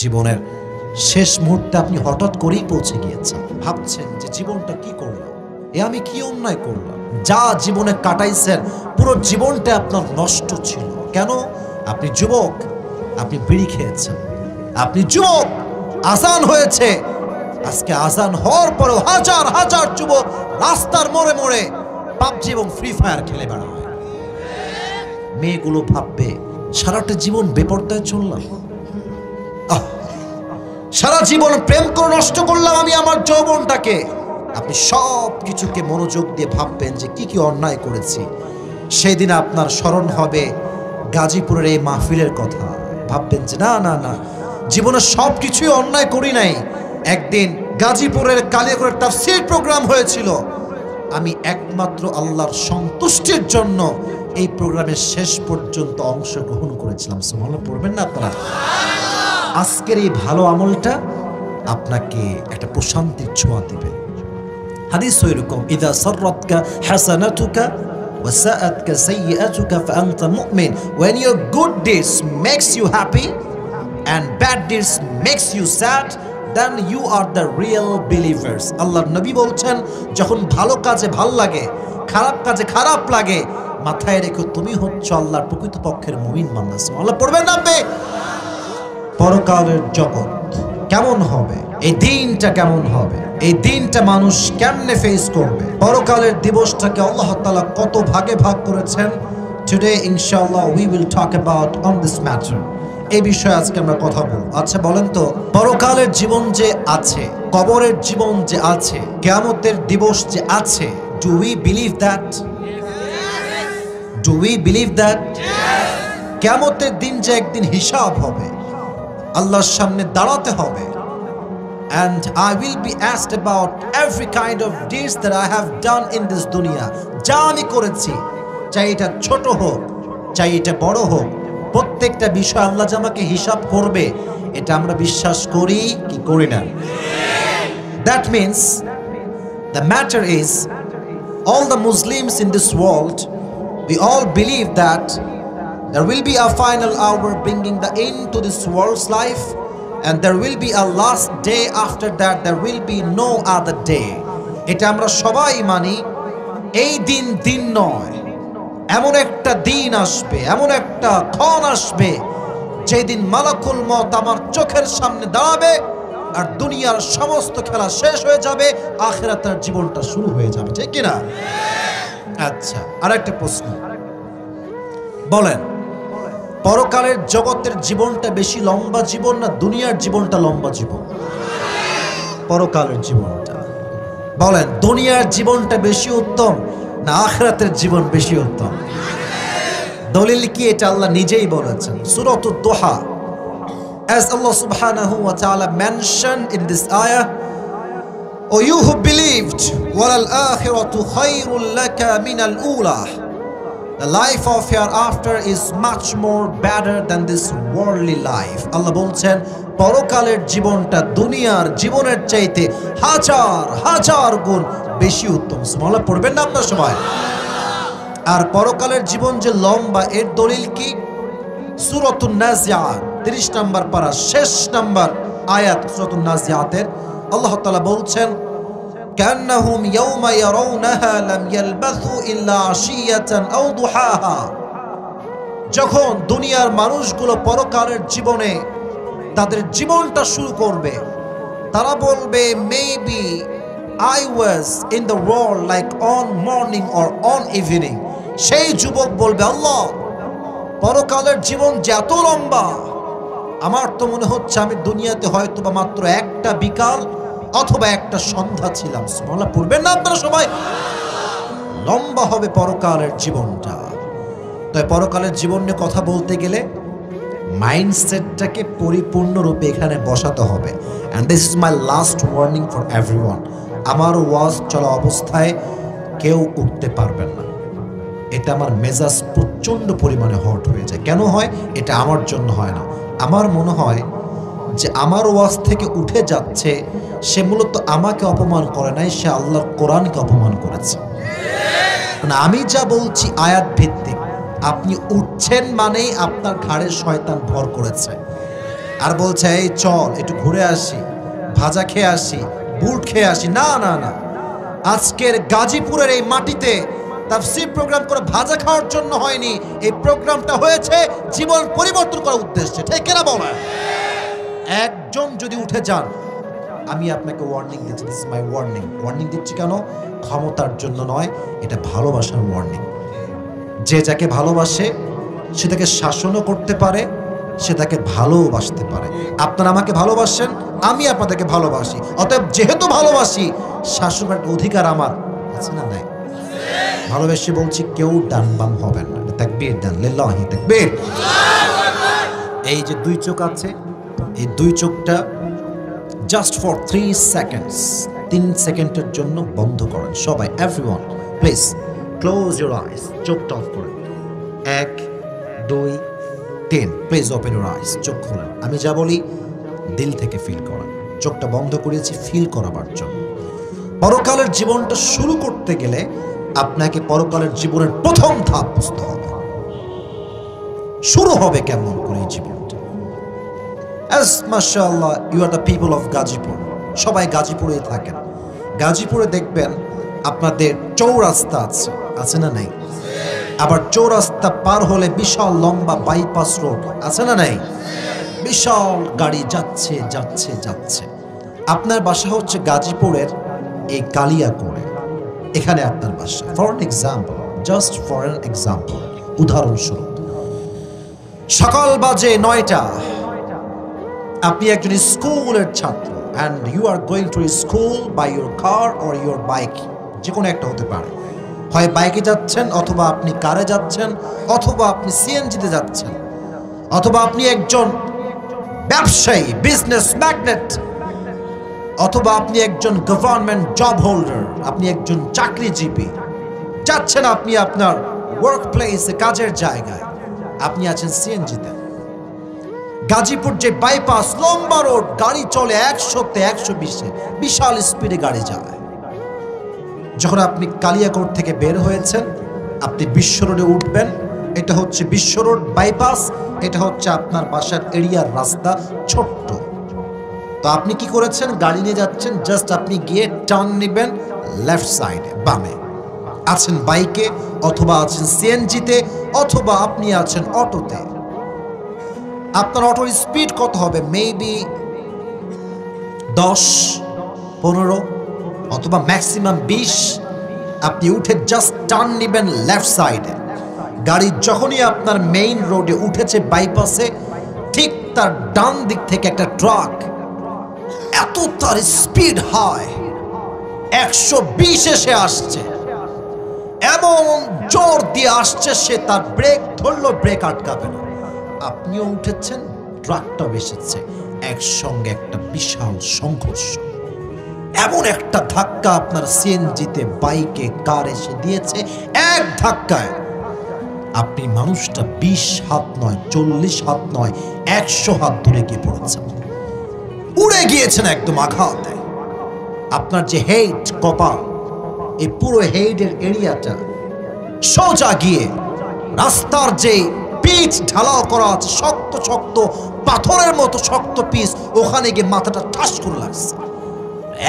জীবনের শেষ মুহূর্তে আপনি হঠাৎ করেই পৌঁছে গিয়েছেন, ভাবছেন যে জীবনটা কি করলাম, আমি কি অন্যায় করলাম। যা জীবনে কাটাইছেন পুরো জীবনটা আপনার নষ্ট ছিল। কেন? আপনি যুবক, আপনি বিড়ি খেয়েছেন, আপনি যুবক, আজান হয়েছে, আজকে আজান হওয়ার পরেও হাজার হাজার যুবক রাস্তার মোড়ে মোড়ে পাবজি এবং ফ্রি ফায়ার খেলে বেড়ায়। মেয়েগুলো ভাববে সারাটা জীবন বেপরদায় চললাম, সারা জীবন প্রেম করে নষ্ট করলাম আমি আমার যৌবনটাকে। আপনি সব কিছুকে মনোযোগ দিয়ে ভাববেন যে কি কি অন্যায় করেছি। সেই দিন আপনার স্মরণ হবে গাজীপুরের এই মাহফিলের কথা। ভাববেন যে না না না, জীবনে সব কিছুই অন্যায় করি নাই। একদিন গাজীপুরের কালিয়াকৈর তাফসীর প্রোগ্রাম হয়েছিল, আমি একমাত্র আল্লাহর সন্তুষ্টির জন্য এই প্রোগ্রামের শেষ পর্যন্ত অংশগ্রহণ করেছিলাম। সুবহানাল্লাহ পড়বেন না আপনারা? আজকের এই ভালো আমলটা আপনাকে একটা প্রশান্তির ছোঁয়া দিবে। হাদিস এরকম, ইদা সাররাতকা হাসানাতুকা ওয়া সাআতকা সাইয়্যাতুকা ফাআনতা মুমিন। When your good deeds makes you happy and bad deeds makes you sad, then you are the real believers. আল্লাহর নবী বলছেন, যখন ভালো কাজে ভাল লাগে, খারাপ কাজে খারাপ লাগে, মাথায় রেখো তুমি হচ্ছ আল্লাহর প্রকৃতপক্ষের মুমিন বান্দা। সুবহানাল্লাহ পড়বেন না আপনি? পরকালের জগৎ কেমন হবে, এই দিনটা কেমন হবে, এই দিনটা মানুষ কেমনে ফেস করবে, পরকালের দিবসটাকে আল্লাহ তাআলা কত ভাগে ভাগ করেছেন, টুডে ইনশাআল্লাহ we will talk about on this matter. এই বিষয়ে আজকে আমরা কথা বলবো। আচ্ছা বলেন তো, পরকালের জীবন যে আছে, কবরের জীবন যে আছে, কিয়ামতের দিবস যে আছে, do we believe that? Do we believe that? কিয়ামতের দিন যে একদিন হিসাব হবে, আল্লাহর সামনে দাঁড়াতে হবে, and I will be asked about every kind of deeds that I have done in this dunya. যা আমি করেছি, চাই এটা ছোট হোক চাই এটা বড় হোক, প্রত্যেকটা বিষয় আল্লাহ যে আমাকে হিসাব করবে, এটা আমরা বিশ্বাস করি কি করি না? That means the matter is, all the Muslims in this world, we all believe that there will be a final hour bringing the end to this world's life, and there will be a last day after that. There will be no other day. এটা আমরা সবাই মানি। এই দিন দিন নয়, এমন একটা দিন আসবে, এমন একটা ক্ষণ আসবে, যেদিন মালাকুল মওত আমার চোখের সামনে দাঁড়াবে, আর দুনিয়ার সমস্ত খেলা শেষ হয়ে যাবে, আখিরাতের জীবনটা শুরু হয়ে যাবে। ঠিক কি না? আচ্ছা, আরেকটা প্রশ্ন, বলেন পরকালের জগতের জীবনটা বেশি লম্বা জীবন না দুনিয়ার জীবনটা লম্বা জীবন? পরকালের জীবনটা। বলেন দুনিয়ার জীবনটা বেশি উত্তম না আখিরাতের জীবন বেশি উত্তম? দলিল কি? এটা আল্লাহ নিজেই বলেছেন সূরাতুদ দুহা, as Allah subhanahu wa ta'ala mentioned in this ayah, O you who believed, walal akhiratu khayrun laka min al-ula. The life of hereafter is much more better than this worldly life. আল্লাহ বলছেন পরকালের জীবনটা দুনিয়ার জীবনের চাইতে হাজার হাজার গুণ বেশি উত্তম। সুবহানাল্লাহ পড়বেন না আপনারা সবাই? আর পরকালের জীবন যে লম্বা, এর দলিল কি? সূরাতুন নাজিআত 30 নম্বর পারা শেষ নম্বর আয়াত সূরাতুন নাজিআতের আল্লাহ তাআলা বলছেন, كأنهم يوم يرونها لم يلبثوا إلا عشية أو ضحاها. যখন দুনিয়ার মানুষগুলো পরকালের জীবনে তাদের জীবনটা শুরু করবে, তারা বলবে, maybe I was in the world like on morning or on evening. সেই যুবক বলবে, আল্লাহ পরকালের জীবন যে এত লম্বা, আমার তো মনে হচ্ছে আমি দুনিয়াতে হয়তো বা মাত্র একটা বিকাল অথবা একটা সন্ধ্যা ছিলাম। সুবহানাল্লাহ পড়বেন না আপনারা সবাই? লম্বা হবে পরকালের জীবনটা। তাই পরকালের জীবন নিয়ে কথা বলতে গেলে মাইন্ডসেটটাকে পরিপূর্ণরূপে এখানে বসাতে হবে। And this is my last warning for everyone. আমার ওয়াজ চলা অবস্থায় কেউ উঠতে পারবেন না। এটা আমার মেজাজ প্রচণ্ড পরিমাণে হট হয়ে যায়। কেন হয়? এটা আমার জন্য হয় না। আমার মনে হয় যে আমার ওয়াজ থেকে উঠে যাচ্ছে, সে মূলত আমাকে অপমান করে নাই, সে আল্লাহর কোরআনকে অপমান করেছে। আমি যা বলছি আয়াত ভিত্তিক। আপনি উঠছেন মানেই আপনার ঘাড়ে শয়তান ভর করেছে। আর বলছে এই চল একটু ঘুরে আসি, ভাজা খেয়ে আসি, বুট খেয়ে আসি। না না না, আজকের গাজীপুরের এই মাটিতে তাফসীর প্রোগ্রাম করে ভাজা খাওয়ার জন্য হয়নি। এই প্রোগ্রামটা হয়েছে জীবন পরিবর্তন করার উদ্দেশ্যে। ঠিক কিনা বলেন? একজন যদি উঠে যান, আমি আপনাকে ওয়ার্নিং দিচ্ছি, this is my warning. Warning দিচ্ছি কেন? ক্ষমতার জন্য নয়, এটা ভালোবাসার ওয়ার্নিং। যে যাকে ভালোবাসে সে তাকে শাসনও করতে পারে, সে তাকে ভালোবাসতে পারে। আপনারা আমাকে ভালোবাসেন, আমি আপনাদেরকে ভালোবাসি। অতএব যেহেতু ভালোবাসি, শাসন করার অধিকার আমার আছে না নাই? ভালোবেসে বলছি, কেউ ডান বাম হবেন না। তাকবীর দেন, লিল্লাহি তাকবীর। এই যে দুই চোখ আছে, এই দুই চোখটা জাস্ট ফর 3 সেকেন্ডস, 3 সেকেন্ডের জন্য বন্ধ করেন সবাই। Everyone please close your eyes. চোখটা অফ করেন। 1 2 3 প্লিজ ওপেন ইউর আইস। চোখ খোলেন। আমি যা বলি দিল থেকে ফিল করেন। চোখটা বন্ধ করেছি ফিল করাবার জন্য। পরকালের জীবনটা শুরু করতে গেলে আপনাকে পরকালের জীবনের প্রথম ধাপ বুঝতে হবে। শুরু হবে কেমন করে এই জীবনটা? As mashallah you are the people of Gazipur. সবাই গাজীপুরেই থাকেন। গাজীপুরে দেখবেন আপনাদের চৌরাস্তা আছে, আছে না নাই? আবার চৌরাস্তা পার হলে বিশাল লম্বা বাইপাস রোড, আছে না নাই? বিশাল গাড়ি যাচ্ছে যাচ্ছে যাচ্ছে। আপনার বাসা হচ্ছে গাজীপুরের এই কালিয়াকোড়ে, এখানে আপনার বাসা। For an example, just for an example, উদাহরণস্বরূপ সকাল বাজে 9টা, আপনি একজন স্কুলের ছাত্র and you are going to school by your car or your bike. যে কোনো একটা হতে পারে, হয় বাইকে যাচ্ছেন, অথবা আপনি কারে যাচ্ছেন, অথবা আপনি সিএনজিতে যাচ্ছেন, অথবা আপনি একজন ব্যবসায়ী, বিজনেস ম্যাগনেট, অথবা আপনি একজন গভর্নমেন্ট জব হোল্ডার, আপনি একজন চাকরিজীবী। যাচ্ছেন আপনি আপনার ওয়ার্ক প্লেসে, কাজের জায়গায়, আপনি আছেন সিএনজিতে। গাজীপুর যে বাইপাস, লম্বা রোড, গাড়ি চলে 100-তে 120-এ, বিশাল স্পিডে গাড়ি যায়। যখন আপনি কালিয়াকোট থেকে বের হয়েছেন, আপনি বিশ্ব রোডে উঠবেন। এটা হচ্ছে বিশ্ব রোড বাইপাস, এটা হচ্ছে আপনার বাসার এরিয়ার রাস্তা, ছোট্ট। তো আপনি কি করেছেন? গাড়ি নিয়ে যাচ্ছেন, জাস্ট আপনি গিয়ে টার্ন নেবেন লেফট সাইডে, বামে। আছেন বাইকে, অথবা আছেন সিএনজিতে, অথবা আপনি আছেন অটোতে। আপনার অটোর স্পিড কত হবে? মেবি 10-15, অথবা ম্যাক্সিমাম 20। আপনি উঠে জাস্ট টার্ন নেবেন লেফট সাইডে। গাড়ি যখনই আপনার মেইন রোডে উঠেছে বাইপাসে, ঠিক তার ডান দিক থেকে একটা ট্রাক, এত তার স্পিড হয়, 120 এসে আসছে, এমন জোর দিয়ে আসছে, সে তার ব্রেক ধরলো, ব্রেক আটকাবে না। আপনিও উঠেছেন, ট্রাকটাও এসেছে, একসঙ্গে একটা বিশাল সংঘর্ষ। এমন একটা ধাক্কা আপনার সিএনজিতে, বাইকে, কার এসে দিয়েছে। এক ধাক্কায় আপনি মানুষটা 20 হাত নয়, 40 হাত নয়, 100 হাত ধরে গিয়ে পড়েছেন, উড়ে গিয়েছেন একদম আঘাতে। আপনার যে হেড, কপাল, এই পুরো হেডের এরিয়াটা সোজা গিয়ে রাস্তার যে পিচ ঢালাও করা আছে, শক্ত শক্ত পাথরের মতো শক্ত পিচ, ওখানে গিয়ে মাথাটা ঠাস করে লাগছে।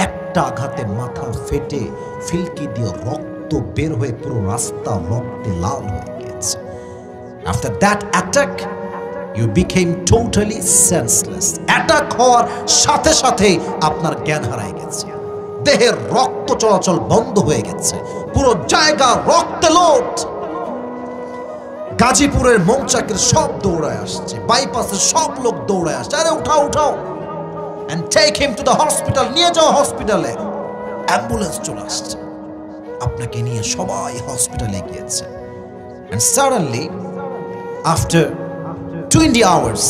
একটা আঘাতে মাথা ফেটে ফিলকি দিয়ে রক্ত বের হয়ে পুরো রাস্তা রক্তে লাল হয়ে গেছে। After that attack you became totally senseless. Attack হওয়ার সাথে সাথে আপনার জ্ঞান হারায় গেছে, দেহের রক্ত চলাচল বন্ধ হয়ে গেছে, পুরো জায়গা রক্তে লোট। গাজীপুরের মৌচাকের সব দৌড়ায় আসছে, বাইপাসের সব লোক দৌড়ায় আসছে, আরে উঠাও উঠাও, and take him to the hospital, নিয়ে যাও হসপিটালে। অ্যাম্বুলেন্স চলে আসছে, আপনাকে নিয়ে সবাই হসপিটালে গিয়েছে। and suddenly after 20 hours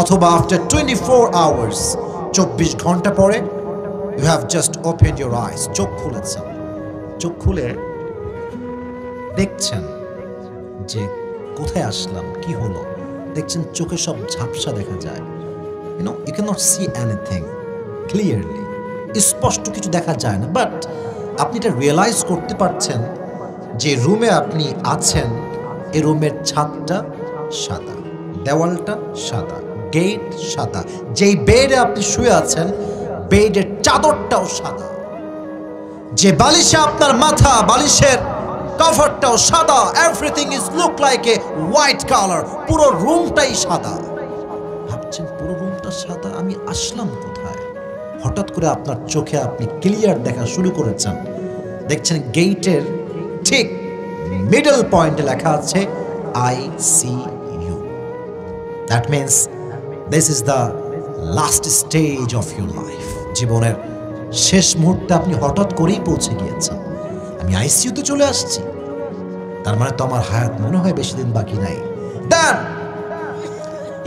অথবা after 24 hours, 24 ঘন্টা পরে, you have just opened your eyes, চোখ খুলেছেন। চোখ খুলে দেখছেন যে কোথায় আসলাম, কি হলো। দেখছেন চোখে সব ঝাপসা দেখা যায়। you cannot see anything clearly, স্পষ্ট কিছু দেখা যায় না। বাট আপনি এটা রিয়েলাইজ করতে পারছেন যে রুমে আপনি আছেন, এই রুমের ছাদটা সাদা, দেওয়ালটা সাদা, গেট সাদা, যেই বেডে আপনি শুয়ে আছেন বেডের চাদরটাও সাদা, যে বালিশে আপনার মাথা, বালিশের কভারটাও সাদা। Everything is look like a white colour, পুরো রুমটাই সাদা। ভাবছেন পুরো রুমটা সাদা, আমি আসলাম কোথায়? হঠাৎ করে আপনার চোখে আপনি ক্লিয়ার দেখা শুরু করেছেন, দেখছেন গেটের ঠিক মিডল পয়েন্টে লেখা আছে ICU। That means this is the last stage of your life. জীবনের শেষ মুহূর্তে আপনি হঠাৎ করেই পৌঁছে গিয়েছেন, আমি আইসিইউতে চলে আসছি, তার মানে তো আমার হায়াত মনে হয় বেশি দিন বাকি নাই। দেন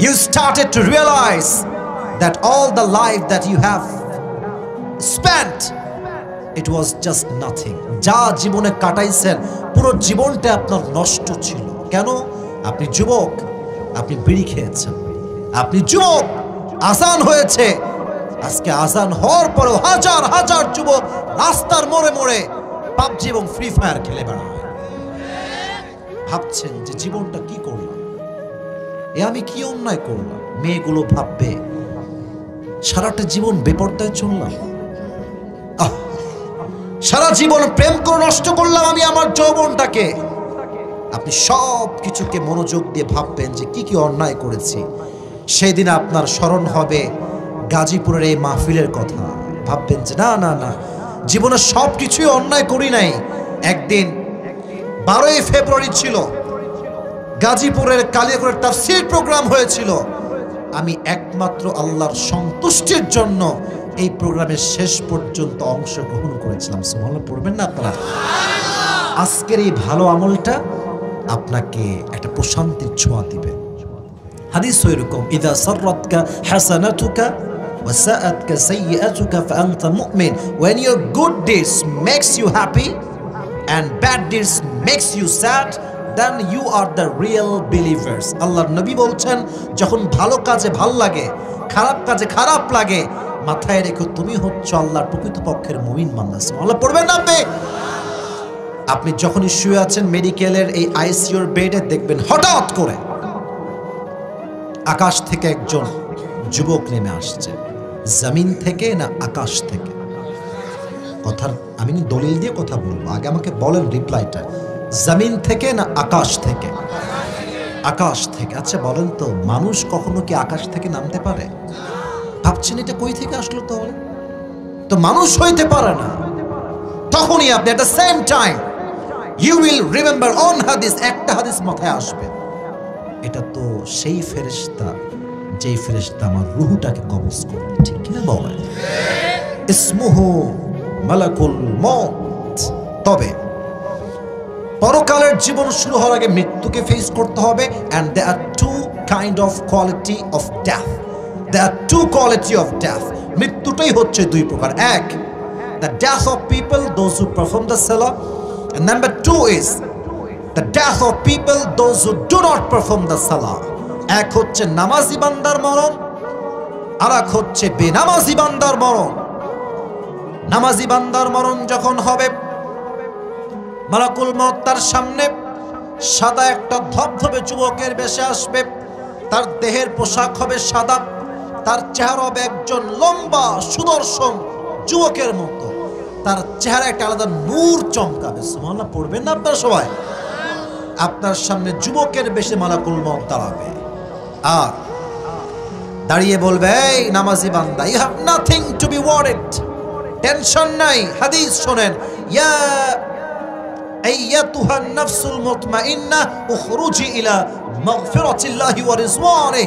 you started to realize that all the life that you have spent, it was just nothing. যা জীবনে কাটাইছেন পুরো জীবনটা আপনার নষ্ট ছিল। কেন? আপনি যুবক, আপনি বিড়ি খেয়েছেন, আপনি যুবক, আজান হয়েছে, আজকে আজান হওয়ার পরেও হাজার হাজার যুবক রাস্তার মোড়ে মোড়ে পাবজি এবং ফ্রি ফায়ার খেলে বেড়ায়। ভাবছেন যে জীবনটা কি করলাম, এ আমি কি অন্যায় করলাম? মেয়েগুলো ভাববে সারাটা জীবন বেপরদায় চললাম, সারা জীবন প্রেম করে নষ্ট করলাম আমি আমার যৌবনটাকে। আপনি সব কিছুকে মনোযোগ দিয়ে ভাববেন যে কি কি অন্যায় করেছি। সেই দিন আপনার স্মরণ হবে গাজীপুরের এই মাহফিলের কথা। ভাববেন যে না না না, জীবনে সব কিছুই অন্যায় করি নাই। একদিন 12ই ফেব্রুয়ারি ছিল, গাজীপুরের কালিয়াকৈর তাফসীর প্রোগ্রাম হয়েছিল। আমি একমাত্র আল্লাহর সন্তুষ্টির জন্য এই প্রোগ্রামের শেষ পর্যন্ত অংশগ্রহণ করেছিলাম। সুবহানাল্লাহ পড়বেন না আপনারা? আজকের এই ভালো আমলটা আপনাকে একটা প্রশান্তির ছোঁয়া দিবে। হাদিস এরকম, ইদা সাররাতকা হাসানাতুকা ওয়া সাআতকা সাইয়্যাতুকা ফাআনতা মুমিন। when your good deeds makes you happy and bad deeds makes you sad, then you are the real believers. আল্লাহর নবী বলছেন, যখন ভালো কাজে ভালো লাগে, খারাপ কাজে খারাপ লাগে, মাথায় রেখো তুমি হচ্ছে আল্লাহর প্রকৃতপক্ষের মুমিন বান্দা। সুবহানাল্লাহ পড়বেন না আপনি? আপনি যখনই শুয়ে আছেন মেডিকেলের এই আইসিইউর বেডে, দেখবেন হঠাৎ করে আকাশ থেকে একজন যুবক নেমে আসছে। জমিন থেকে না আকাশ থেকে? কথার আমি দলিল দিয়ে কথা বলবো, আগে আমাকে বলেন রিপ্লাইটা, জমিন থেকে না আকাশ থেকে? আকাশ থেকে। আচ্ছা বলেন তো, মানুষ কখনো কি আকাশ থেকে নামতে পারে? ভাবছেন এটা কই থেকে আসলো? তাহলে তো মানুষ হইতে পারে না। তখনই আপনি at the same time you will remember on হাদিস, একটা হাদিস মাথায় আসবে, এটা তো সেই ফেরেশতা যেই ফেরেশতা আমার রূহটাকে কবজ করবে। ঠিক কিনা বলেন? ইসমুহু মালাকুল মউত। তবে পরকালের জীবন শুরু হওয়ার আগে মৃত্যুকে ফেস করতে হবে। and there are two kind of quality of death. there are two quality of death. মৃত্যুটাই হচ্ছে দুই প্রকার। এক, the death of people those who perform the salah, and number two is the death of people those who do not perform the salah. এক হচ্ছে নামাজি বান্দার মরণ, আর এক হচ্ছে বেনামাজি বান্দার মরণ। নামাজি বান্দার মরণ যখন হবে, মালাকুল মউত তার সামনে সাদা একটা ধবধবে যুবকের বেশে আসবে। তার দেহের পোশাক হবে সাদা, তার চেহারা হবে একজন লম্বা সুদর্শন যুবকের মতো। তার চেহারা একটা আলাদা নূর চমকাবে। সুবহানাল্লাহ পড়বেন না আপনারা সবাই? আপনার সামনে যুবকের বেশে মালাকুল মউত দাঁড়াবে আর দাঁড়িয়ে বলবে, এই নামাজি বান্দা, you have nothing to be worried, tension নাই। হাদিস শোনেন, ইয়া আইয়াতুহান নাফসুল মুতমাইন্নাহ উখরুজি ইলা মাগফিরাতিল্লাহি ওয়া রিজওয়ানিহি।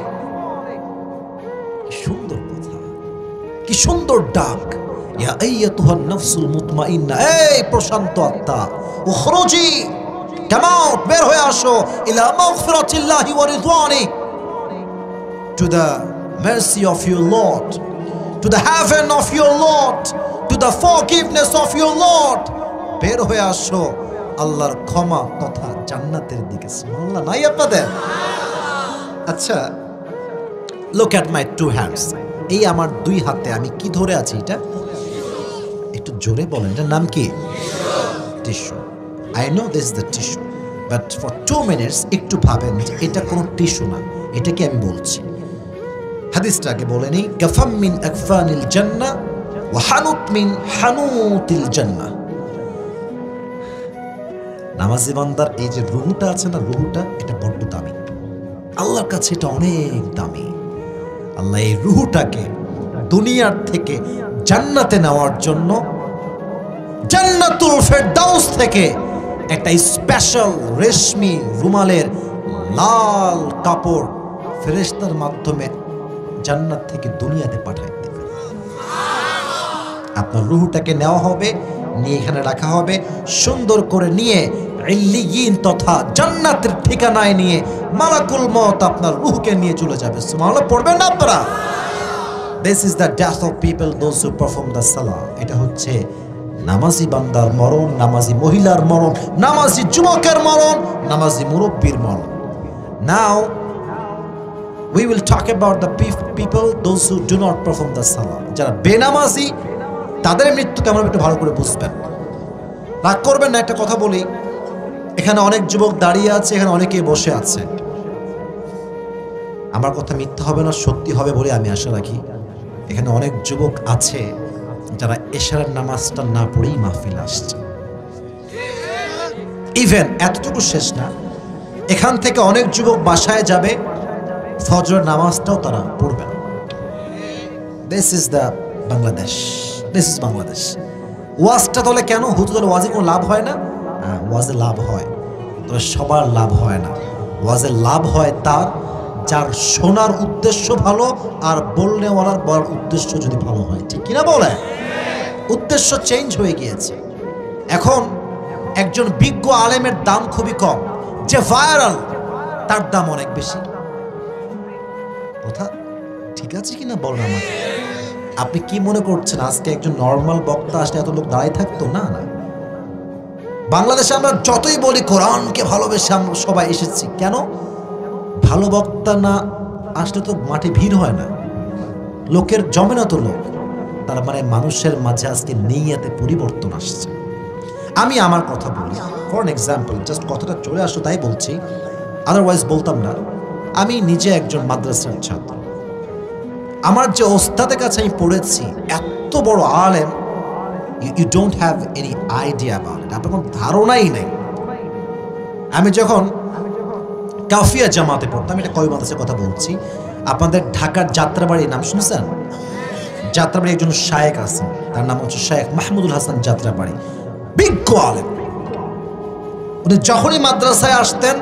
কি সুন্দর কথা, কি সুন্দর ডাক। ইয়া আইয়াতুহান নাফসুল মুতমাইন্নাহ, এই প্রশান্ত আত্মা, উখরুজি, কাম আউট, বের হয়ে আসো, ইলা মাগফিরাতিল্লাহি ওয়া রিজওয়ানিহি, to the mercy of your Lord, to the heaven of your Lord, to the forgiveness of your Lord. বের হয়ে আসো আল্লাহর ক্ষমা তথা জান্নাতের দিকে। সুবহানাল্লাহ নাই আপনাদের? আচ্ছা, look at my two hands. এই আমার দুই হাতে আমি কি ধরে আছি? এটা একটু জোরে বলেন, এটার নাম কি? Tissue. I know this is the tissue, but for 2 minutes একটু ভাবেন যে এটা কোনো টিস্যু না, এটাকে আমি বলছি। হাদিসটাকে বলে নেই, কাফাম মিন আকফানিল জান্নাহ ওয়া হানুত মিন হানুতিল জান্নাহ। নামাজি বান্দার এই যে রুহুটা আছে না, রুহুটা এটা বড্ড দামি, আল্লাহর কাছে এটা অনেক দামি। আল্লাহ এই রুহুটাকে দুনিয়ার থেকে জান্নাতে নেওয়ার জন্য জান্নাতুল ফেরদাউস থেকে একটা স্পেশাল রেশমি রুমালের লাল কাপড় ফেরেশতার মাধ্যমে জান্নাত থেকে দুনিয়াতে পাঠায় দেবে। আপনার রুহুটাকে নেওয়া হবে, নিয়ে এখানে রাখা হবে, সুন্দর করে নিয়ে ইল্লিয়িন তথা জান্নাতের ঠিকানায় নিয়ে মালাকুল মউত আপনার রুহকে নিয়ে চলে যাবে। সুবহানাল্লাহ পড়বেন না আপনারা? This is the death of people those who perform the salah. এটা হচ্ছে নামাজি বান্দার মরণ, নামাজি মহিলার মরণ, নামাজি যুবকের মরণ, নামাজি মুরব্বির মরণ। Now we will talk about the people those who do not perform the salah. যারা বেনামাজি তাদের মৃত্যু কেমন একটু ভালো করে বুঝবেন। রাগ করবেন না, একটা কথা বলি, এখানে অনেক যুবক দাঁড়িয়ে আছে, এখানে অনেকে বসে আছে। আমার কথা মিথ্যা হবে না, সত্যি হবে বলে আমি আশা রাখি। এখানে অনেক যুবক আছে যারা এশারের নামাজটা না পড়েই মাহফিল আসছে। ইভেন এতটুকু শেষ না, এখান থেকে অনেক যুবক বাসায় যাবে, ফজরের নামাজটাও তারা পড়বে না। This is the Bangladesh, this is Bangladesh. ওয়াজটা তাহলে কেন হুজুর, তাহলে ওয়াজে কোনো লাভ হয় না? হ্যাঁ, ওয়াজে লাভ হয়, তবে সবার লাভ হয় না। ওয়াজে লাভ হয় তার যার শোনার উদ্দেশ্য ভালো আর বলনেওয়ালার বলার উদ্দেশ্য যদি ভালো হয়। ঠিক কিনা বলে? উদ্দেশ্য চেঞ্জ হয়ে গিয়েছে। এখন একজন বিজ্ঞ আলেমের দাম খুবই কম, যে ভাইরাল তার দাম অনেক বেশি। কথা ঠিক আছে কিনা বলেন আমাকে? আপনি কি মনে করছেন আজকে একজন নর্মাল বক্তা আসলে এত লোক দাঁড়ায় থাকতো? না না। বাংলাদেশে আমরা যতই বলি কোরআনকে ভালোবেসে আমরা সবাই এসেছি, কেন? ভালো বক্তা না আসলে তো মাঠে ভিড় হয় না, লোকের জমে না তো লোক। তার মানে মানুষের মাঝে আজকে নিয়তে পরিবর্তন আসছে। আমি আমার কথা বলি, ফর এন এক্সাম্পল, জাস্ট কথাটা চলে আসলো তাই বলছি, আদারওয়াইজ বলতাম না। আমি নিজে একজন মাদ্রাসার ছাত্র। আমার যে ওস্তাদের কাছে আমি পড়েছি, এত বড় আলেম, you don't have any idea about it, আপনার কোনো ধারণাই নেই। আমি যখন কাফিয়া জামাতে পড়তাম, এটা কয় মাদ্রাসার কথা বলছি, আপনাদের ঢাকার যাত্রাবাড়ির নাম শুনছেন? যাত্রাবাড়ি একজন শায়েখ আছেন, তার নাম হচ্ছে শায়েখ মাহমুদুল হাসান যাত্রাবাড়ি, বিজ্ঞ আলেম। উনি যখনই মাদ্রাসায় আসতেন,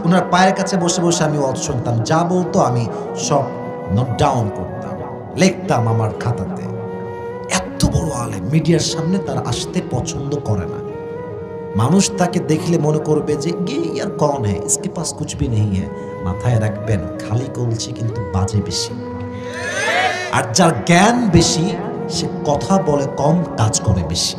ওনার পায়ের কাছে বসে বসে আমি ওয়াজ শুনতাম, যা বলতো আমি সব নোট ডাউন করতাম, লিখতাম আমার খাতাতে। এত বড় আলেম, মিডিয়ার সামনে তার আসতে পছন্দ করে না। মানুষ তাকে দেখলে মনে করবে যে গে ইয়ার কন হ্যাঁ, ইসকে পাস কুছ ভি নেই হ্যাঁ। মাথায় রাখবেন, খালি কলছি কিন্তু বাজে বেশি। আর যার জ্ঞান বেশি সে কথা বলে কম, কাজ করে বেশি।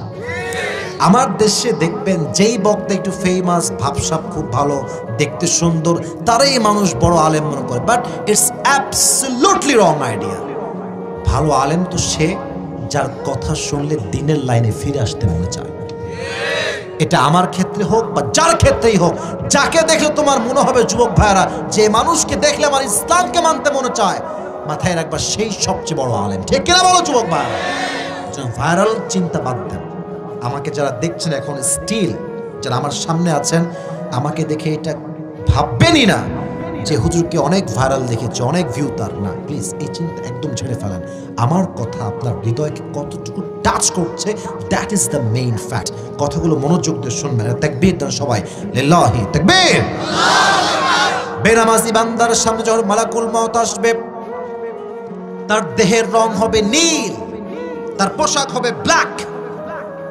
আমার দেশে দেখবেন যেই বক্তা একটু ফেমাস, ভাবসাব খুব ভালো, দেখতে সুন্দর, তারাই মানুষ বড় আলেম মনে করে। But it's absolutely wrong idea. ভালো আলেম তো সে যার কথা শুনলে দিনের লাইনে ফিরে আসতে মনে চায়। এটা আমার ক্ষেত্রে হোক বা যার ক্ষেত্রেই হোক, যাকে দেখলে তোমার মনে হবে যুবক ভাইরা, যে মানুষকে দেখলে আমার ইসলামকে মানতে মনে চায়, মাথায় রাখবা সেই সবচেয়ে বড় আলেম। ঠিক কিনা বলো যুবক ভাইরা? ভাইরাল চিন্তা বাদ দেন। আমাকে যারা দেখছেন এখন স্টিল, যারা আমার সামনে আছেন, আমাকে দেখে এটা ভাববেনই না যে হুজুরকে অনেক ভাইরাল দেখেছে, অনেক ভিউ তার। না, প্লিজ এই চিন্তা একদম ছেড়ে ফেলেন। আমার কথা আপনার হৃদয়কে কতটুকু টাচ করছে, that is the main fact. কথাগুলো মনোযোগ দিয়ে শুনবেন। তাকবীর দেন সবাই, লিল্লাহি তাকবীর। বেনামাজি বান্দার সামনে যখন মালাকুল মউত আসবে, তার দেহের রং হবে নীল, তার পোশাক হবে ব্ল্যাক,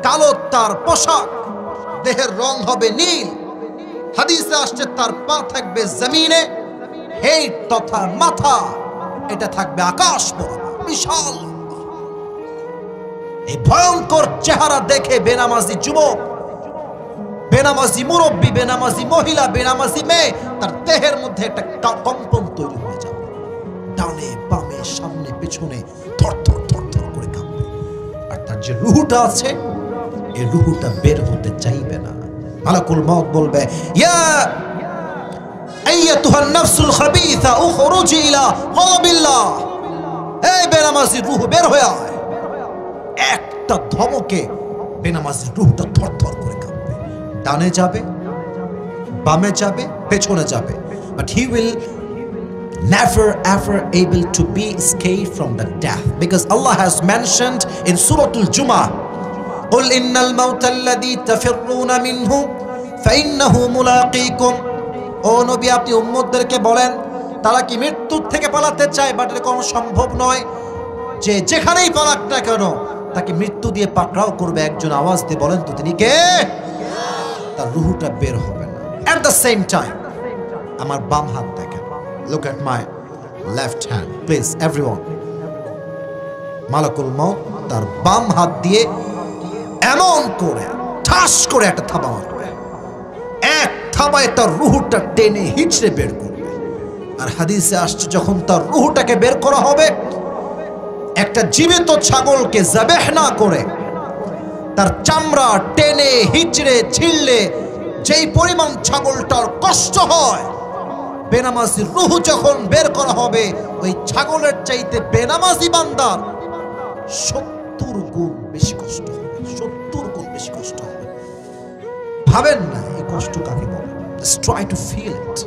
কালো তার পোশাক, দেহের রং হবে নীল। হাদিসে আসছে তার পা থাকবে জমিনে, হেড তথা মাথা এটা থাকবে আকাশ বরাবর, বিশাল। এই ভয়ঙ্কর চেহারা দেখে বেনামাজি যুবক, বেনামাজি মুরব্বী, বেনামাজি মহিলা, বেনামাজি মেয়ে, তার দেহের মধ্যে একটা কম্পন তৈরি হয়ে যাবে। ডানে বামে সামনে পেছনে থরথর থরথর করে কাঁপবে। আর তার যে রুহুটা আছে, এই রুহুটা বের হতে চাইবে না। মালাকুল মউত বলবে, ইয়া আইয়াতুহান নাফসুল খাবিসা উখরুজি ইলা গাযাবিল্লাহ। এই বেনামাজি রূহ বের হয়ে আয়। একটা ধমকে বেনামাজি রূহটা থরথর করে কাঁপবে, ডানে যাবে, বামে যাবে, পেছনে যাবে, but he will never ever able to be escaped from the death, because Allah has mentioned in Surah Al-Jumu'ah, قل إن الموت الذي تفرون منه فإنه ملاقيكم। ও নবী, আপনি উম্মতদেরকে বলেন তারা কি মৃত্যুর থেকে পালাতে চায়, বাট এটা কোনো সম্ভব নয়, যে যেখানেই পালাক না কেন তাকে মৃত্যু দিয়ে পাকড়াও করবে। একজন আওয়াজ দিয়ে বলেন তো তিনি কে? তার রূহটা বের হবে না। At the same time, আমার বাম হাত দেখেন, look at my left hand please everyone। মালাকুল মউত তার বাম হাত দিয়ে এমন করে ঠাস করে একটা থাবা মারবে, এক থাবায় তার রূহটা টেনে হিচড়ে বের করবে। আর হাদিসে আসছে যখন তার রূহটাকে বের করা হবে, একটা জীবিত ছাগলকে যাবেহ না করে তার চামড়া টেনে হিচড়ে ছিঁড়লে যেই পরিমাণ ছাগলটার কষ্ট হয়, বেনামাজির রূহ যখন বের করা হবে ওই ছাগলের চাইতে বেনামাজি বান্দার 70 গুণ বেশি কষ্ট হবে, 70 গুণ বেশি কষ্ট হবে। ভাবেন না এই কষ্ট কাকে বলে, just try to feel it,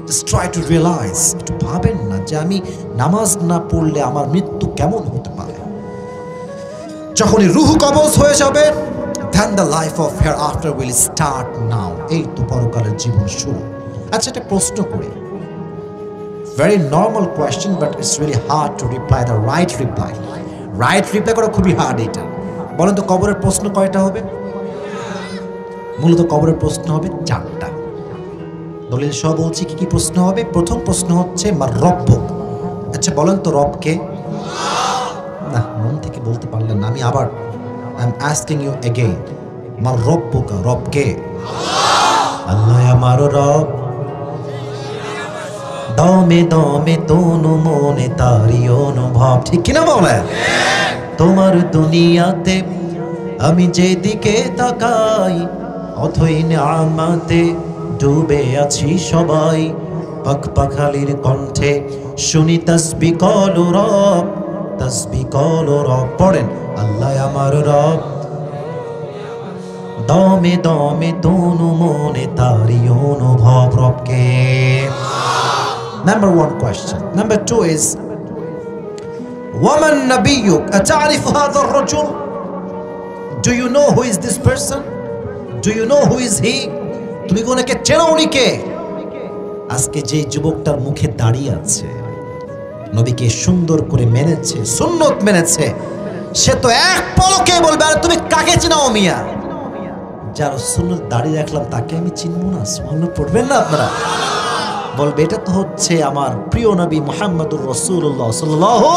just try to realize। একটু ভাবেন না যে আমি নামাজ না পড়লে আমার মৃত্যু কেমন হতে পারে। যখনই রূহ কবজ হয়ে যাবে, then the life of hereafter will start now। এই তো পরকালের জীবন শুরু। আচ্ছা, একটা প্রশ্ন করি, very normal question but it's really hard to reply the right reply। Right reply করা খুবই হার্ড। এটা বলেন তো কবরের প্রশ্ন কয়টা হবে? মূলত কবরের প্রশ্ন হবে 4টা। দলিল সহ বলছি কি কি প্রশ্ন হবে। প্রথম প্রশ্ন হচ্ছে মার রব্বুক। আচ্ছা বলেন তো রব কে? না, মন থেকে বলতে পারলেন না। আমি আবার I am asking you again, মার রব্বুক, রব কে? আল্লাহ আমার রব। দমে দমে তনু মনে তারি অনুভব, ঠিক কিনা বলেন? তোমার দুনিয়াতে আমি যেদিকে তাকাই অথই নিয়ামতে ডুবে আছি সবাই। পাখপাখালির কণ্ঠে শুনি তাসবিহ কল রব, তাসবিহ কল রব। পড়েন, আল্লাহ আমার রব। দমে দমে তনু মনে তারি অনুভব, রবকে। Number 1 question. Number 2 is وَمَنْ نَبِيُّكَ أَتَعْرِفُ هَذَا الرَّجُلُ? Do you know who is this person? Do you know who is he? তুমি কি ওনাকে চেনো? উনি কে? আজকে যে যুবকটার মুখে দাঁড়িয়ে আছে, নবীকে সুন্দর করে মেনেছে, সুন্নত মেনেছে, সে তো এক পলকে বলবে আরে তুমি কাকে চিনাও মিয়া? যার সুন্নত দাঁড়িয়ে রাখলাম তাকে আমি চিনবো না? সুবহানাল্লাহ পড়বেন না আপনারা? বলবে এটা তো হচ্ছে আমার প্রিয় নবী মুহাম্মদুর রাসূলুল্লাহ সাল্লাল্লাহু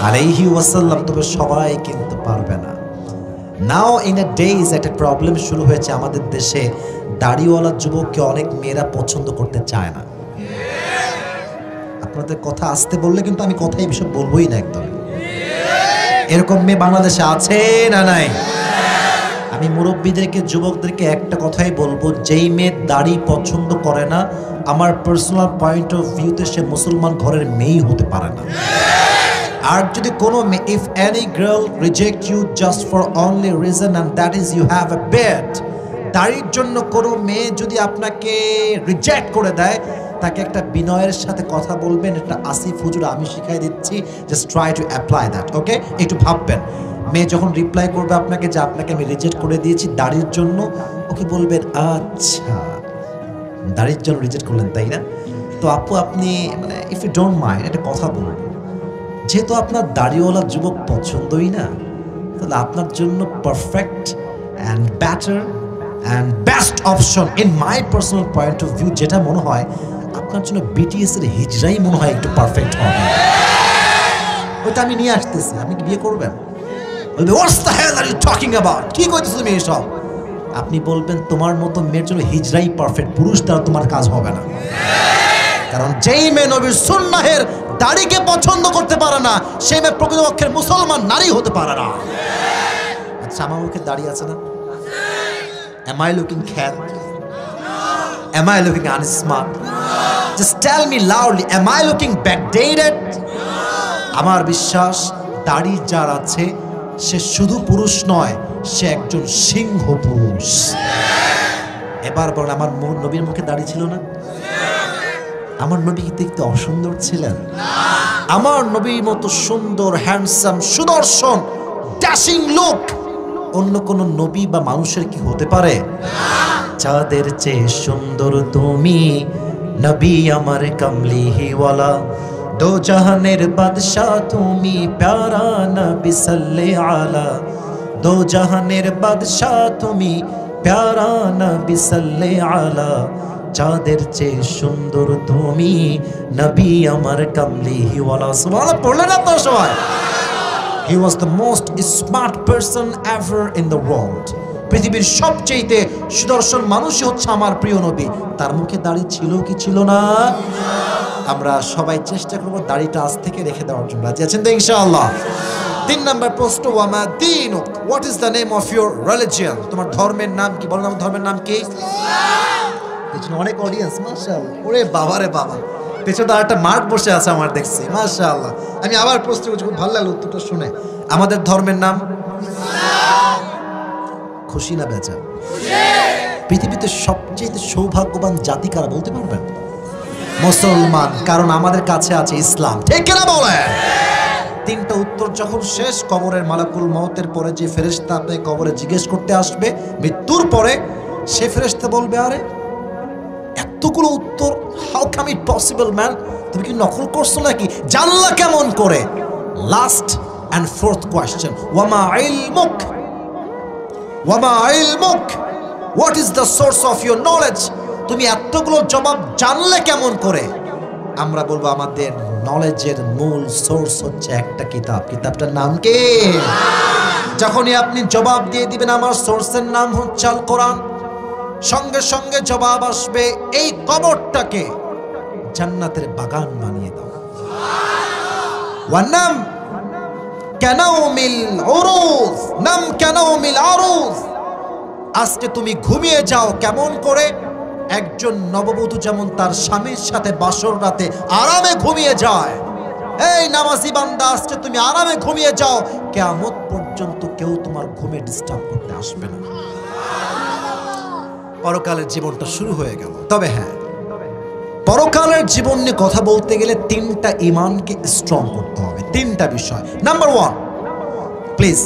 আলাইহি ওয়াসাল্লাম। তবে সবাই কিন্তু পারবে না। নাও ইন আ ডেজ একটা প্রবলেম শুরু হয়েছে আমাদের দেশে, দাড়িওয়ালা যুবককে অনেক মেয়েরা পছন্দ করতে চায় না। আপনাদের কথা আসতে বললে কিন্তু আমি কথা এই বিষয় বলবোই না একদম। এরকম মেয়ে বাংলাদেশে আছে না নাই? আমি মুরব্বীদেরকে, যুবকদেরকে একটা কথাই বলবো, যেই মেয়ে দাড়ি পছন্দ করে না, আমার পার্সোনাল পয়েন্ট অফ ভিউতে সে মুসলমান ঘরের মেয়েই হতে পারে না। আর যদি কোনো মেয়ে, if any girl reject you just for only reason and that is you have a beard, দাড়ির জন্য কোনো মেয়ে যদি আপনাকে রিজেক্ট করে দেয়, তাকে একটা বিনয়ের সাথে কথা বলবেন, এটা আসিফ হুজুর আমি শিখাই দিচ্ছি, just try to apply that, okay? একটু ভাববেন। মেয়ে যখন রিপ্লাই করবে আপনাকে যে আপনাকে আমি রিজেক্ট করে দিয়েছি দাড়ির জন্য, ওকে বলবেন আচ্ছা দাড়ির জন্য রিজেক্ট করলেন তাই না? তো আপু আপনি মানে ইফ ইউ ডোন্ট মাইন্ড একটা কথা বলুন, যেহেতু আপনার দাড়িওয়ালা যুবক পছন্দই না, তাহলে আপনার জন্য perfect and better and best option in my personal point of view যেটা মনে হয়, আপনার জন্য বিটিএস এর হিজরাই মনে হয় একটু পারফেক্ট হবে। ওইটা আমি নিয়ে আসতেছি, আপনি কি বিয়ে করবেন? বলবে what's the hell are you talking about, কি কইতেছো তুমি এসব? আপনি বলবেন তোমার মতো মেয়ের জন্য হিজরাই পারফেক্ট, পুরুষ দ্বারা তোমার কাজ হবে না। কারণ যেই মেয়ে নবীর সুন্নাহের দাড়িকে পছন্দ করতে পারে না, সেই মেয়ে প্রকৃতপক্ষের মুসলমান নারী হতে পারে না। আচ্ছা আমার মুখে দাড়ি আছে না? Am I looking cat? Am I looking unsmart? Just tell me loudly, am I looking backdated? আমার বিশ্বাস দাড়ি যার আছে সে শুধু পুরুষ নয়, সে একজন সিংহ পুরুষ। এবার বল, আমার নবীর মুখে দাড়ি ছিল না? আমার নবী কি দেখতে অসুন্দর ছিলেন? আমার নবীর মতো সুন্দর, হ্যান্ডসাম, সুদর্শন, ড্যাশিং লুক অন্য কোন নবী বা মানুষের কি হতে পারে? চাঁদের চেয়ে সুন্দর তুমি নবী আমার কামলিওয়ালা, দো জাহানের বাদশাহ তুমি প্যারা নবী সাল্লে আলা, দো জাহানের বাদশাহ তুমি প্যারা নবী সাল্লে আলা, চাঁদের চেয়ে সুন্দর তুমি নবী আমার কামলিওয়ালা। সুবহানাল্লাহ পড়লেন আপনারা সবাই? He was the most smart person ever in the world. পৃথিবীর সবচেয়ে সুদর্শন মানুষই হচ্ছে আমার প্রিয় নবী। তার মুখে দাড়ি ছিল কি ছিল না? আমরা সবাই চেষ্টা করব দাড়িটা আজ থেকে রেখে দেওয়ার জন্য। রাজি আছেন তো ইনশাআল্লাহ? 3 নম্বর প্রশ্ন, ওয়ামা দীনুক, what is the name of your religion? তোমার ধর্মের নাম কি? বলো, আমার ধর্মের নাম কি? পেছনে অনেক অডিয়েন্স, মাশাআল্লাহ। ওরে বাবা রে বাবা, পেছনে তো আরেকটা মাঠ বসে আছে আমার দেখছি, মাশাআল্লাহ। আমি আবার প্রশ্ন করছি, খুব ভালো লাগলো উত্তরটা শুনে। আমাদের ধর্মের নাম খুশি না বেজা? পৃথিবীতে সবচেয়ে সৌভাগ্যবান জাতি কারা বলতে পারবেন? মুসলমান, কারণ আমাদের কাছে আছে ইসলাম। ঠিক কিনা বলে? 3টা উত্তর যখন শেষ, কবরের মালাকুল মউতের পরে যে ফেরেশতা আপনাকে কবরে জিজ্ঞেস করতে আসবে মৃত্যুর পরে, সে ফেরেশতা বলবে, আরে এতগুলো উত্তর, how come it possible man? তুমি কি নকল করছো নাকি? জানলা কেমন করে? লাস্ট এন্ড 4th কোয়েশ্চেন, ওয়ামা ইলমুক, ওয়ামা ইলমুক, what is the source of your knowledge? তুমি এতগুলো জবাব জানলে কেমন করে? আমরা বলবো আমাদের নলেজের মূল সোর্স হচ্ছে একটা কিতাব। কিতাবটার নাম কি? যখনই আপনি জবাব দিয়ে দিবেন আমার সোর্সের নাম হচ্ছে আল কোরআন, সঙ্গে সঙ্গে জবাব আসবে, এই কবরটাকে জান্নাতের বাগান বানিয়ে দাও। ওয়ান্নাম কানাউমিল উরুজ, নাম কানাউমিল আরুজ। আজকে তুমি ঘুমিয়ে যাও কেমন করে? একজন নববধূ যেমন তার স্বামীর সাথে বাসর রাতে আরামে ঘুমিয়ে যায়, এই নামাজি বান্দা আজকে তুমি আরামে ঘুমিয়ে যাও, কিয়ামত পর্যন্ত কেউ তোমার ঘুমে ডিস্টার্ব করতে আসবে না। পরকালের জীবনটা শুরু হয়ে গেল। তবে হ্যাঁ, পরকালের জীবন নিয়ে কথা বলতে গেলে 3টা ঈমানকে স্ট্রং করতে হবে। 3টা বিষয়। Number 1, please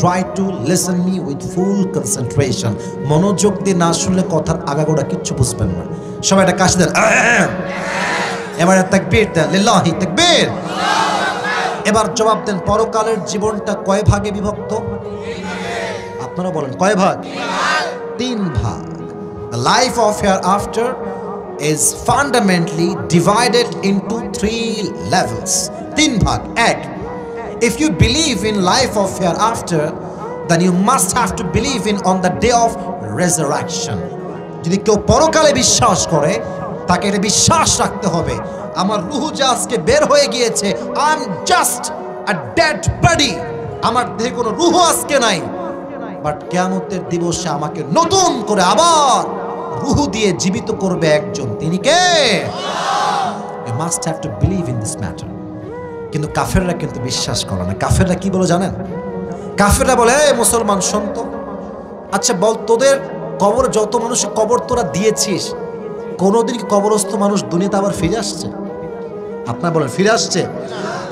try to listen me with full concentration. মনোযোগ দিয়ে না শুনলে কথার আগাগোড়া কিচ্ছু বুঝবেন না। সবাই একটা কাশি দেন, এবার তাকবীর দেন, লিল্লাহি তাকবীর। এবার জবাব দেন, পরকালের জীবনটা কয় ভাগে বিভক্ত? আপনারা বলেন কয় ভাগ? 3 ভাগ। The life of hereafter is fundamentally divided into 3 levels. 3 ভাগ। 1, if you believe in life of hereafter, then you must have to believe in on the day of resurrection. যদি কেউ পরকালে বিশ্বাস করে, তাকে এটা বিশ্বাস রাখতে হবে, আমার রূহ যে আজকে বের হয়ে গিয়েছে, I am just a dead body, আমার দেহে কোনো রূহ আজকে নাই, বাট কিয়ামতের দিবসে আমাকে নতুন করে আবার রূহ দিয়ে জীবিত করবে একজন। তিনি কে? You must have to believe in this matter. কিন্তু কাফেররা কিন্তু বিশ্বাস করে না। কাফেররা কি বলে জানেন? কাফেররা বলে, এই মুসলমান শোন তো, আচ্ছা বল, তোদের কবর যত মানুষের কবর তোরা দিয়েছিস, কোনোদিন কি কবরস্থ মানুষ দুনিয়াতে আবার ফিরে আসছে? আপনারা বলেন ফিরে আসছে?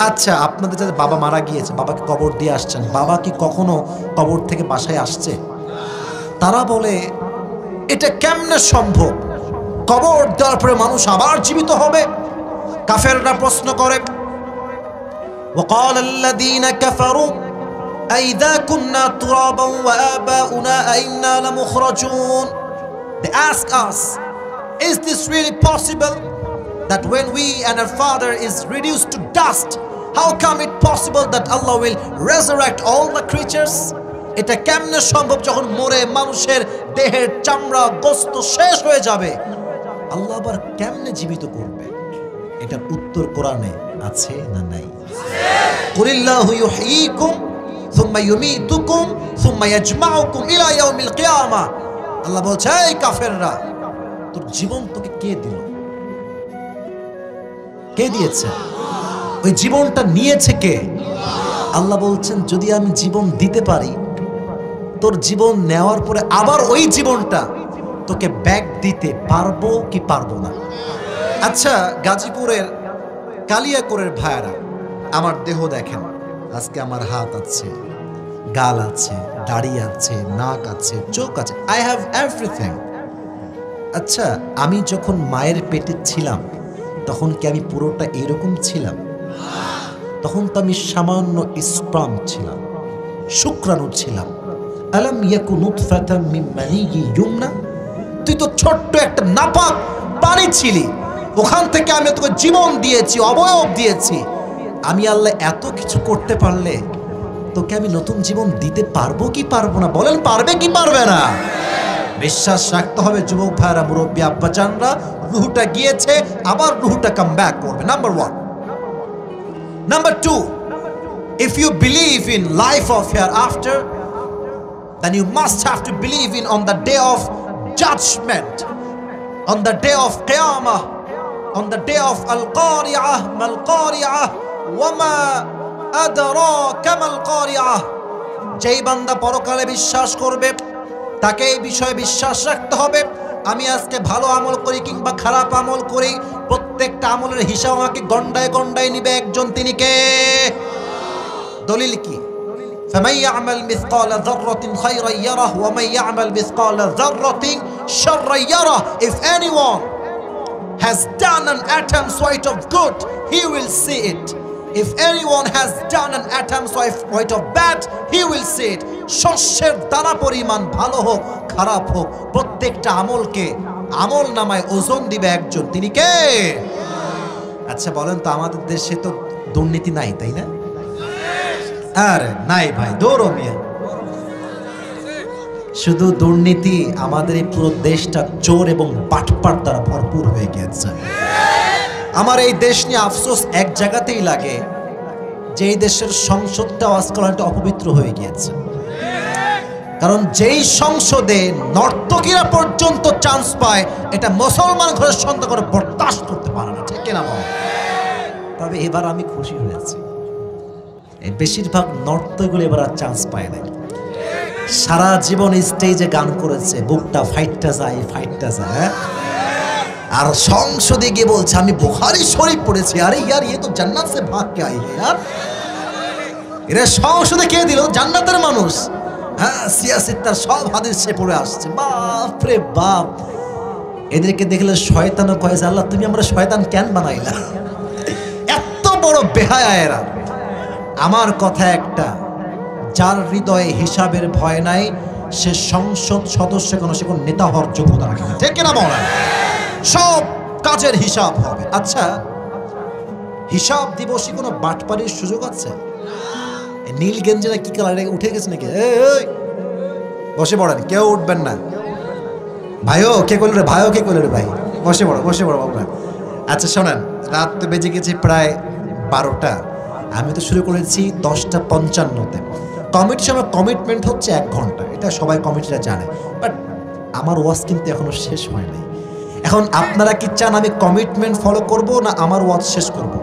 আচ্ছা, আপনাদের যাদের বাবা মারা গিয়েছে, বাবাকে কবর দিয়ে আসছেন, বাবা কি কখনো কবর থেকে বাসায় আসছে? তারা বলে এটা কেমনে সম্ভব? কবর দেওয়ার পরে মানুষ আবার জীবিত হবে? কাফেররা প্রশ্ন করে, وقال الذين كفروا أئذا كنا ترابا وآباؤنا أئنا لمخرجون. They ask us, is this really possible that when we and our father is reduced to dust, how come it possible that Allah will resurrect all the creatures? এটা কেমনে সম্ভব যখন মরে মানুষের দেহের চামড়া গোশত শেষ হয়ে যাবে, আল্লাহ আবার কেমনে জীবিত করবে? এটার উত্তর কোরআনে আছে না নাই? কুলিল্লাহু ইউহয়িকুম সুম্মা ইউমীতুকুম সুম্মা ইয়াজমাউকুম ইলা ইয়াউমিল কিয়ামাহ। আল্লাহ বলছে, এই কাফেররা, তোর জীবন তোকে কে দিল? কে দিয়েছে? ওই জীবনটা নিয়েছে কে? আল্লাহ বলছেন যদি আমি জীবন দিতে পারি, তোর জীবন নেওয়ার পরে আবার ওই জীবনটা তোকে ব্যাক দিতে পারবো কি পারবো না? আচ্ছা, গাজীপুরের কালিয়াকৈরের ভাইয়ারা, আমার দেহ দেখেন, আজকে আমার হাত আছে, গাল আছে, দাড়ি আছে, নাক আছে, চোখ আছে, আই হ্যাভ এভরিথিং। আচ্ছা, আমি যখন মায়ের পেটে ছিলাম তখন কি আমি পুরোটা এরকম ছিলাম? তখন তো আমি সামান্য স্পার্ম ছিলাম, শুক্রাণু ছিলাম। আলাম ইয়াকু নুতফাতাম মিন মানিয়্যি ইউমনা, তুই তো ছোট্ট একটা নাপাক পানি ছিলি, ওখান থেকে আমি তোকে জীবন দিয়েছি, অবয়ব দিয়েছি। আমি আল্লাহ এত কিছু করতে পারলে তোকে আমি নতুন জীবন দিতে পারবো কি পারবো না? বলেন পারবে কি পারবে না? বিশ্বাস রাখতে হবে যুবক ভাইরা, মুরব্বী আব্বাজানরা, রুহটা গিয়েছে, আবার রুহটা কাম ব্যাক করবে। Number 1। Number 2, if you believe in life of hereafter, then you must have to believe in on the day of judgment, on the day of qiyamah, on the day of al-qari'ah, mal-qari'ah, wama adraka mal-qari'ah। যেই বান্দা পরকালে বিশ্বাস করবে তাকে এই বিষয়ে বিশ্বাস রাখতে হবে, আমি আজকে ভালো আমল করি কিংবা খারাপ আমল করি, প্রত্যেকটা আমলের হিসাব আমাকে গন্ডায় গন্ডায় নিবে একজন, তিনি কে? দলিল কি? فَمَنْ يَعْمَلْ مِثْقَالَ ذَرَّةٍ خَيْرًا يَرَهُ وَمَنْ يَعْمَلْ مِثْقَالَ ذَرَّةٍ شَرًّا يَرَهُ। If anyone has done an atom's weight of good, he will see it. If anyone has done an atom's weight of bad, he will see it. শস্যের দানা পরিমাণ ভালো হোক খারাপ হোক, প্রত্যেকটা আমলকে আমল নামায় ওজন দিবে একজন, তিনি কে? আচ্ছা বলেন তো, আমাদের দেশে তো দুর্নীতি নাই, তাই না? আরে নাই ভাই, দৌড়ো মিয়া। শুধু দুর্নীতি, আমাদের এই পুরো দেশটা চোর এবং বাটপার দ্বারা ভরপুর হয়ে গিয়েছে। আমার এই দেশ নিয়ে আফসোস এক জায়গাতেই লাগে, যে এই দেশের সংসদটা আজকাল অনেকটা অপবিত্র হয়ে গিয়েছে। কারণ যেই সংসদে নর্তকীরা পর্যন্ত চান্স পায়, এটা মুসলমান ঘরের সন্তান করে বরদাস্ত করতে পারে না, ঠিক না বল? তবে এবার আমি খুশি হয়েছি, বেশিরভাগ নর্তকীগুলো এবার আর চান্স পায় না। সারা জীবন স্টেজে গান করেছে, বুকটা ফাইটটা যায়, ফাইটটা যায়, আর সংসদে গিয়ে বলছে আমি বুখারী শরীফ পড়েছি। আরে ইয়ার, ये तो जन्नत से भाग के आई है यार। এরা সংসদে কে দিল? জান্নাতের মানুষ। হ্যাঁ, সিয়াসিত্তার সব হাদিস সে পড়ে আসছে। বাপ রে বাপ, এদেরকে দেখলে শয়তানও কয় যে আল্লাহ তুমি আমরা শয়তান কেন বানাইলা? এত বড় বেহায়া এরা। আমার কথা একটা, যার হৃদয়ে হিসাবের ভয় নাই, সে সংসদ সদস্য সে কোন নেতা হওয়ার যোগ্যতা রাখে না, ঠিক না বলেন? সব কাজের হিসাব হবে। আচ্ছা, হিসাব দিবসে কোনো বাটপাড়ির সুযোগ আছে? নীল গেঞ্জিরা কি কালার উঠে গেছে নাকি? বসে পড়েন, কেউ উঠবেন না। ভাইও কে করলো রে? ভাইও কে করলো রে? ভাই বসে পড়ো, বসে পড়ো বাবা। আচ্ছা শোনেন, রাত তো বেজে গেছে প্রায় 12টা। আমি তো শুরু করেছি 10:55-তে। কমিটির সময় কমিটমেন্ট হচ্ছে 1 ঘন্টা, এটা সবাই কমিটিরা জানে। বাট আমার ওয়াজ কিন্তু এখনো শেষ হয় নাই। এখন আপনারা কি চান আমি কমিটমেন্ট ফলো করব না আমার ওয়াজ শেষ করব?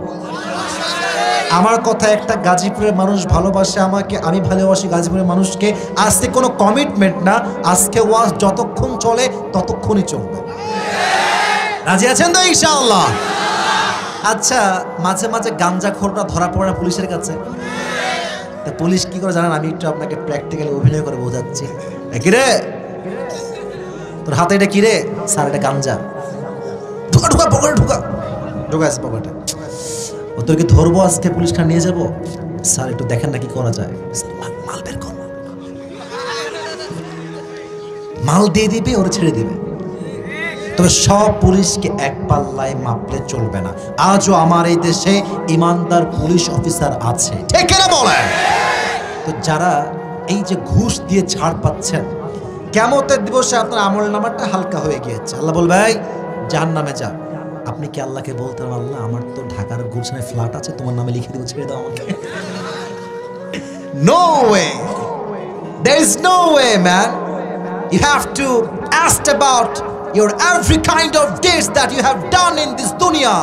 আমার কথা একটা, গাজীপুরের মানুষ ভালোবাসে আমাকে, আমি ভালোবাসি গাজীপুরের মানুষকে। আজকে কোনো কমিটমেন্ট না, আজকে ওয়াজ যতক্ষণ চলে ততক্ষণই চলবে। রাজি আছেন তো ইনশাআল্লাহ? আচ্ছা, মাঝে মাঝে গাঞ্জাখোররা ধরা পড়ে না পুলিশের কাছে? তো পুলিশ কি করে জানেন? আমি একটু আপনাকে প্র্যাকটিক্যালি অভিনয় করে বোঝাচ্ছি। কিরে তোর হাতে এটা কিরে? স্যার এটা গাঞ্জা। ঢুকা ঢুকা পকেটে ঢুকা, ঢুকা আছে পকেটে। তোকে ধরবো আজকে, পুলিশ খান নিয়ে যাবো। স্যার একটু দেখেন না কি করা যায়। মাল বের কর, মাল দিয়ে দিবে, ওরা ছেড়ে দিবে। তবে সব পুলিশকে এক পাল্লায় মাপলে চলবে না। আজও আমার এই দেশে ইমানদার পুলিশ অফিসার আছে, ঠিক না বলেন? তো যারা এই যে ঘুষ দিয়ে ছাড় পাচ্ছেন, কিয়ামতের দিবসে আপনার আমল নামাটা হালকা হয়ে গিয়েছে। আল্লাহ বলবে এই জাহান্নামে যা। আপনি কি আল্লাহকে বলতে পারেন আল্লাহ আমার তো ঢাকার গুলশানে ফ্ল্যাট আছে, তোমার নামে লিখে দেবো, ছেড়ে দাও আমাকে? No way. There is no way, man. You have to ask about your every kind of deeds that you have done in this dunya.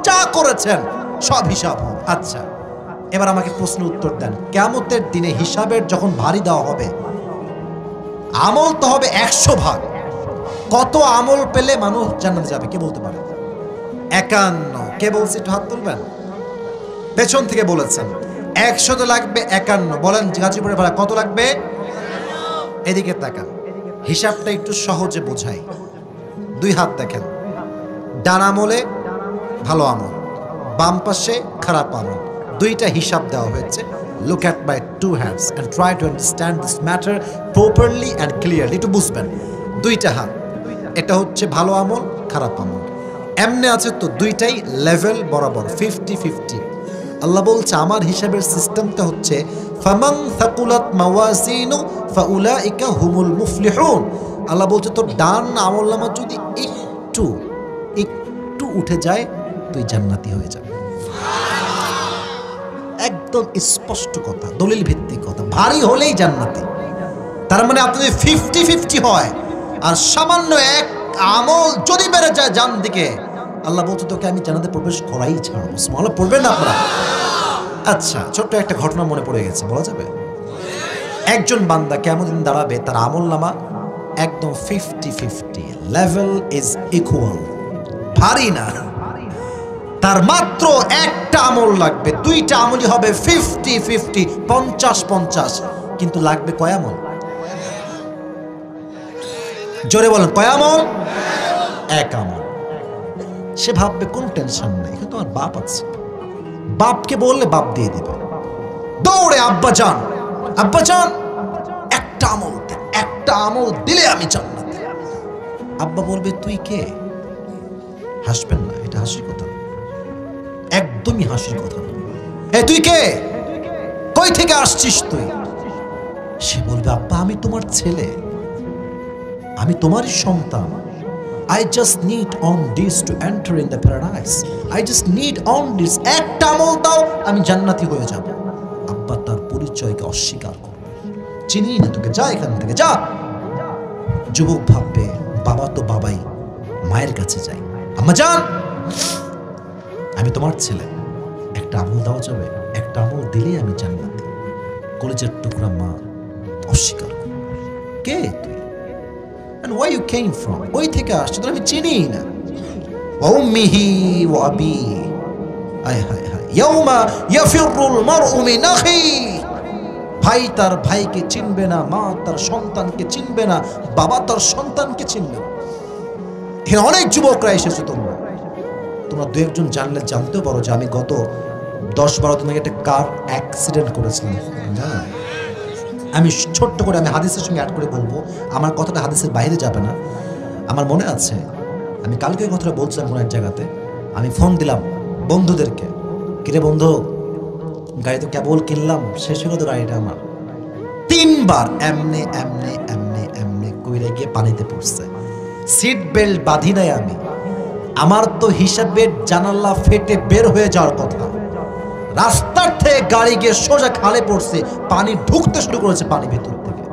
যা করেছেন সব হিসাব হবে। আচ্ছা, এবার আমাকে প্রশ্ন উত্তর দেন, কিয়ামতের দিনে হিসাবের যখন ভারী দেওয়া হবে, আমল তো হবে 100 ভাগ, কত আমল পেলে মানুষ জান্নাতে যাবে কে বলতে পারে? 51। কে বলছে একটু হাত তুলবেন? পেছন থেকে বলেছেন 100 তো লাগবে 51। বলেন গাজীপুরের ভাড়া কত লাগবে? এদিকে তাকান, হিসাবটা একটু সহজে বোঝাই। 2 হাত দেখেন, ডান আমলে ভালো আমল, বাম পাশে খারাপ আমল, দুইটা হিসাব দেওয়া হয়েছে। Look at my 2 hands and try to understand this matter properly and clearly। একটু বুঝবেন, দুইটা হাত, এটা হচ্ছে ভালো আমল খারাপ আমল, এমনি আছে তো দুইটাই লেভেল বরাবর 50-50। আল্লাহ বলছে আমার হিসাবের সিস্টেমটা হচ্ছে ফামান থাকুলাত মাওয়াজিনু ফাউলাইকা হুমুল মুফলিহুন। আল্লাহ বলছে তোর ডান আমলনামা যদি একটু উঠে যায় তুই জান্নাতি হয়ে যাবে। একদম স্পষ্ট কথা, দলিল ভিত্তিক কথা, ভারী হলেই জান্নাতি। তার মানে আপনি যদি 50-50 হয় আর সামান্য এক আমল যদি বেড়ে যায় জান দিকে, আল্লাহ বলছে তোকে আমি জান্নাতে প্রবেশ করাই ছাড়বো। সুবহানাল্লাহ পড়বেন না আপনারা? আচ্ছা, ছোট্ট একটা ঘটনা মনে পড়ে গেছে, বলা যাবে? একজন বান্দা কিয়ামতের দিন দাঁড়াবে, তার আমলনামা একদম 50-50, লেভেল ইজ ইকুয়াল, ভারী না। তার মাত্র একটা আমল লাগবে, দুইটা আমলই হবে 50-50, 50-50, কিন্তু লাগবে কয় আমল? জোরে বলেন, কয় আমল? এক আমল। সে ভাববে কোন টেনশন নেই, এখানে তো আমার বাপ আছে, বাপকে বললে বাপ দিয়ে দিবে। দৌড়ে আব্বা যান একটা আমল দে, একটা আমল দিলে আমি জান্নাতে। আব্বা বলবে তুই কে? হাসবেন না, এটা হাসির কথা না, একদমই হাসির কথা না। এ তুই কে? কই থেকে আসছিস তুই? সে বলবে আব্বা আমি তোমার ছেলে, আমি তোমারই সন্তান। I just need on this to enter in the paradise. I just need on this, একটা আমল দাও আমি জান্নাতি হয়ে যাব। আব্বা তার পরিচয়কে অস্বীকার করবে, চিনি না তোকে, যা এখান থেকে যা। যুবক ভাববে বাবা তো বাবাই, মায়ের কাছে যাই, আম্মা যান আমি তোমার ছেলে, একটা আমল দেওয়া যাবে? একটা আমল দিলেই আমি জান্নাতি। কলেজের টুকরা মা অস্বীকার করবে, কে তুই? And where you came from? ওই থেকে আসছে, তো আমি চিনি না। উম্মিহি ওয়া আবি, হায় হায় হায়, ইয়াউমা ইয়াফিরুল মারউ মিন আখি। ভাই তার ভাইকে চিনবে না, মা তার সন্তানকে চিনবে না, বাবা তার সন্তানকে চিনবে না। এখানে অনেক যুবকরা এসেছে, তোমরা দু একজন জানলে জানতেও পারো যে আমি গত 10-12 দিন আগে একটা কার অ্যাক্সিডেন্ট করেছিলাম। আমি ছোট্ট করে আমি হাদিসের সঙ্গে অ্যাড করে বলবো, আমার কথাটা হাদিসের বাইরে যাবে না। আমার মনে আছে আমি কালকে কথাটা বলছিলাম কোনো এক জায়গাতে, আমি ফোন দিলাম বন্ধুদেরকে, কিরে বন্ধু গাড়ি তো কেবল কিনলাম, শেষ হলো তো গাড়িটা আমার। 3 বার এমনে এমনে এমনে এমনে কইরে গিয়ে পানিতে পড়ছে, সিট বেল্ট বাঁধি নাই আমি। আমার তো হিসাবের জানালা ফেটে বের হয়ে যাওয়ার কথা, রাস্তার থেকে গাড়ি গিয়ে সোজা খালে পড়ছে, পানি ঢুকতে শুরু করেছে পানি ভেতর থেকে।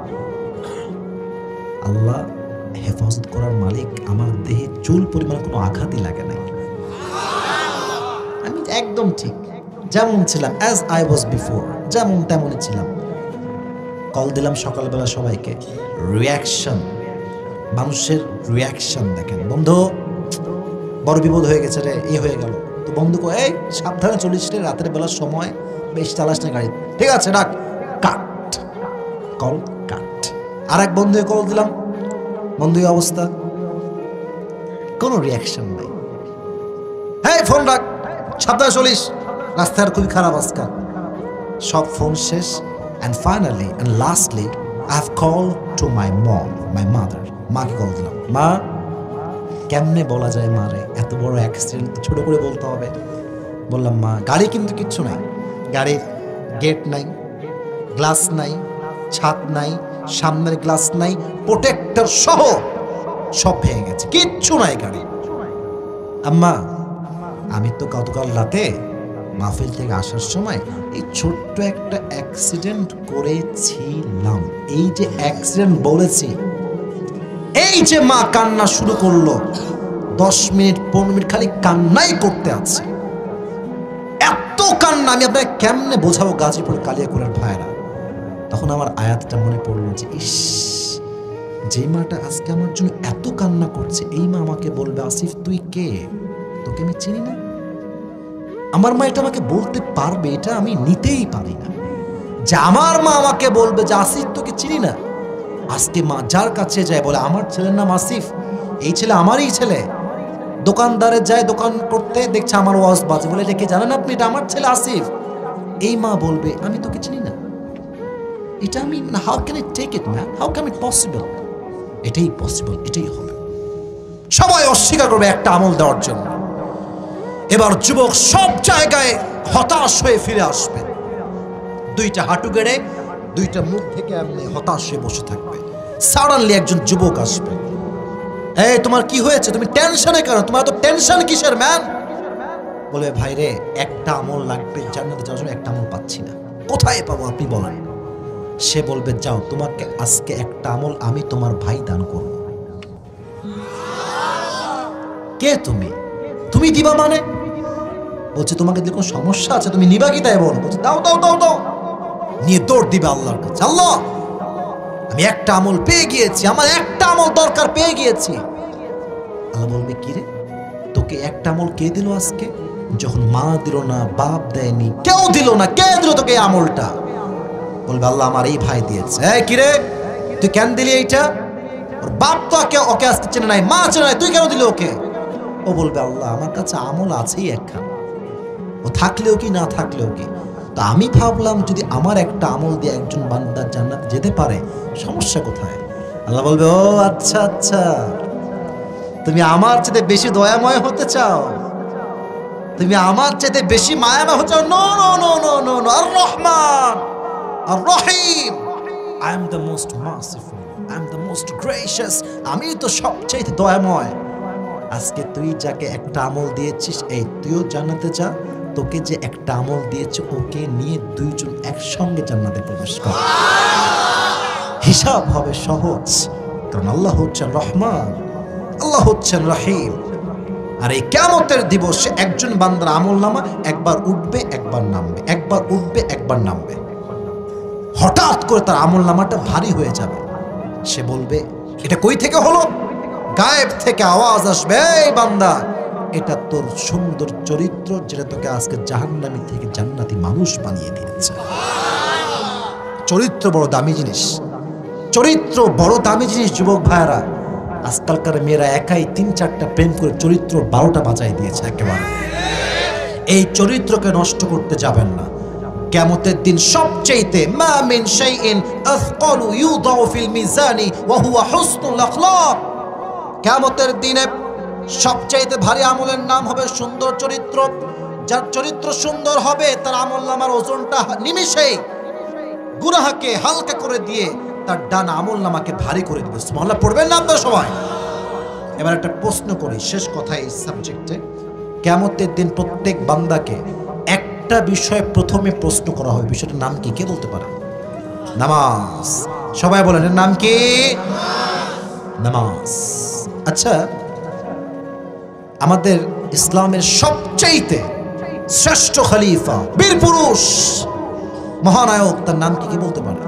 আল্লাহ হেফাজত করার মালিক, আমার দেহে চুল পরিমাণ কোনো আঘাতই লাগে নাই। আমি একদম ঠিক যেমন ছিলাম, অ্যাজ আই ওয়াজ বিফোর, যেমন তেমনই ছিলাম। কল দিলাম সকালবেলা সবাইকে, রিয়াকশন, মানুষের রিয়াকশন দেখেন, বন্ধু বড় বিপদ হয়ে গেছে রে, এই হয়ে গেল। তো বন্ধু কো এই সাবধানে চলিস রে, রাতের বেলার সময় বেশ চালাস না গাড়ি, ঠিক আছে রাখ, কাট কল কাট। আর এক বন্ধু কল দিলাম, বন্ধু অবস্থা, কোনো রিয়াকশন নাই। হ্যাঁ ফোন রাখ, সাবধানে চলিস, রাস্তার খুবই খারাপ আজকাল। সব ফোন শেষ। And finally and lastly I have called to my mom, my mother. মাকে কল দিলাম, মা কেমনে বলা যায় মারে, এত বড় অ্যাক্সিডেন্ট তো ছোট করে বলতে হবে। বললাম মা গাড়ি কিন্তু কিচ্ছু নাই, গাড়ির গেট নাই, গ্লাস নাই, ছাদ নাই, সামনের গ্লাস নাই, প্রোটেক্টর সহ সব ভেঙে গেছে, কিচ্ছু নাই গাড়ি। আম্মা আমি তো গতকাল রাতে মাহফিল থেকে আসার সময় এই ছোট্ট একটা অ্যাক্সিডেন্ট করেছিলাম। এই যে অ্যাক্সিডেন্ট বলেছি, এই যে মা কান্না শুরু করলো, 10 মিনিট 15 মিনিট খালি কান্নাই করতে আছে, এত কান্না না, আমি আপনাকে কেমনে বোঝাবো গাজীপুর কালিয়াকুড়ের ভাইরা। তখন আমার আয়াতটা মনে পড়লো যে ইস, যে মাটা আজকে আমার জন্য এত কান্না করছে, এই মা আমাকে বলবে আসিফ তুই কে, তোকে আমি চিনি না। আমার মা এটা আমাকে বলতে পারবে, এটা আমি নিতেই পারি না যে আমার মা আমাকে বলবে যে আসিফ তোকে চিনি না। আজকে মা যার কাছে যায় বলে আমার ছেলের নাম আসিফ, এই ছেলে আমারই ছেলে। দোকানদারে যায় দোকান করতে, দেখছে আমার ওয়াজ বাজে, বলে এটা কি জানেন আপনি, এটা আমার ছেলে আসিফ। এই মা বলবে আমি তোকে চিনি না। এটা আমি, how can I take it man, how can it possible? এটাই পসিবল, এটাই হবে। সবাই অস্বীকার করবে একটা আমল দেওয়ার জন্য। এবার যুবক সব জায়গায় হতাশ হয়ে ফিরে আসবে, দুইটা হাঁটু গেড়ে দুইটা মুখ থেকে এমনি হতাশ হয়ে বসে থাকবে। সাডেনলি একজন যুবক আসবে, এই তোমার কি হয়েছে, তুমি টেনশনে কেন, তোমার তো টেনশন কিসের ম্যান? বলে ভাই রে, একটা আমল লাগবে জান্নাতে যাওয়ার জন্য, একটা আমল পাচ্ছি না, কোথায় পাবো আপনি বলেন। সে বলবে যাও, তোমাকে আজকে একটা আমল আমি তোমার ভাই দান করব। কে তুমি, তুমি দিবা মানে? বলছে তোমাকে যদি কোনো সমস্যা আছে তুমি নিবা কি, তাই বল। বলছে দাও দাও দাও দাও, নিয়ে দৌড় দিবে আল্লাহর কাছে। আল্লাহ, আমি একটা আমল পেয়ে গিয়েছি, আমার একটা আমল দরকার, পেয়ে গিয়েছি। আল্লাহ বলবে কি রে, তোকে একটা আমল কে দিল আজকে? যখন মা দিল না, বাপ দেয়নি, কেউ দিল না, কে দিল তোকে এই আমলটা? বলবে আল্লাহ আমার এই ভাই দিয়েছে। কি রে, তুই কেন দিলি এইটা? ওর বাপ তো ওকে আজকে চেনে নাই, মা চেনে নাই, তুই কেন দিলি ওকে? ও বলবে আল্লাহ আমার কাছে আমল আছেই একখান, ও থাকলেও কি না থাকলেও কি, তো আমি ভাবলাম যদি আমার একটা আমল দিয়ে একজন বান্দার জান্নাত যেতে পারে, সমস্যা কোথায়? আল্লাহ বলবে ও আচ্ছা আচ্ছা, তুমি আমার চাইতে বেশি দয়াময় হতে চাও, তুমি আমার চাইতে বেশি মায়াময় হতে চাও? No no no no no no, আর রহমান আর রহিম, I am the most merciful, I am the most gracious, আমি তো সবচেয়ে দয়াময়। আজকে তুই যাকে একটা আমল দিয়েছিস, এই তুইও জান্নাতে যা, তোকে যে একটা আমল দিয়েছে ওকে নিয়ে দুইজন একসঙ্গে জান্নাতে প্রবেশ কর। হিসাব হবে সহজ, কারণ আল্লাহ হচ্ছেন রহমান, আল্লাহ হচ্ছেন রহিম। আর এই কিয়ামতের দিবসে একজন বান্দার আমলনামা একবার উঠবে একবার নামবে, একবার উঠবে একবার নামবে। হঠাৎ করে তার আমলনামাটা ভারী হয়ে যাবে, সে বলবে এটা কই থেকে হলো? গায়েব থেকে আওয়াজ আসবে, এই বান্দা, এটা তোর সুন্দর চরিত্র, যেটা তোকে আজকে জাহান্নামী থেকে জান্নাতি মানুষ বানিয়ে দিয়েছে। চরিত্র বড় দামি জিনিস, চরিত্র বড় দামি জিনিস। যুবক ভাইরা, আজকালকার মেয়েরা একাই 3-4টা প্রেম করে চরিত্র 12টা বাঁচাই দিয়েছে একেবারে। এই চরিত্রকে নষ্ট করতে যাবেন না। কিয়ামতের দিন সবচেয়েতে মা মিন শাইইন আসকালু ইউদাউ ফিল মিজানি ওয়া হুয়া হুসনুল আখলাক, কিয়ামতের দিনে সবচাইতে ভারী আমলের নাম হবে সুন্দর চরিত্র। যার চরিত্র সুন্দর হবে তার আমলনামার ওজনটা নিমেষেই গুনাহকে হালকা করে দিয়ে তার ডান আমলনামাকে ভারী করে দিবে। সুবহানাল্লাহ পড়বেন না আপনারা সবাই? এবার একটা প্রশ্ন করি, শেষ কথা এই সাবজেক্টে। কিয়ামতের দিন প্রত্যেক বান্দাকে একটা বিষয় প্রথমে প্রশ্ন করা হবে, বিষয়টার নাম কি? কে বলতে পারে? নামাজ। সবাই বলেন এর নাম কি? নামাজ। আচ্ছা, আমাদের ইসলামের সবচাইতে শ্রেষ্ঠ খলিফা, বীর পুরুষ, মহানায়ক, তার নাম কি? কে বলতে পারে?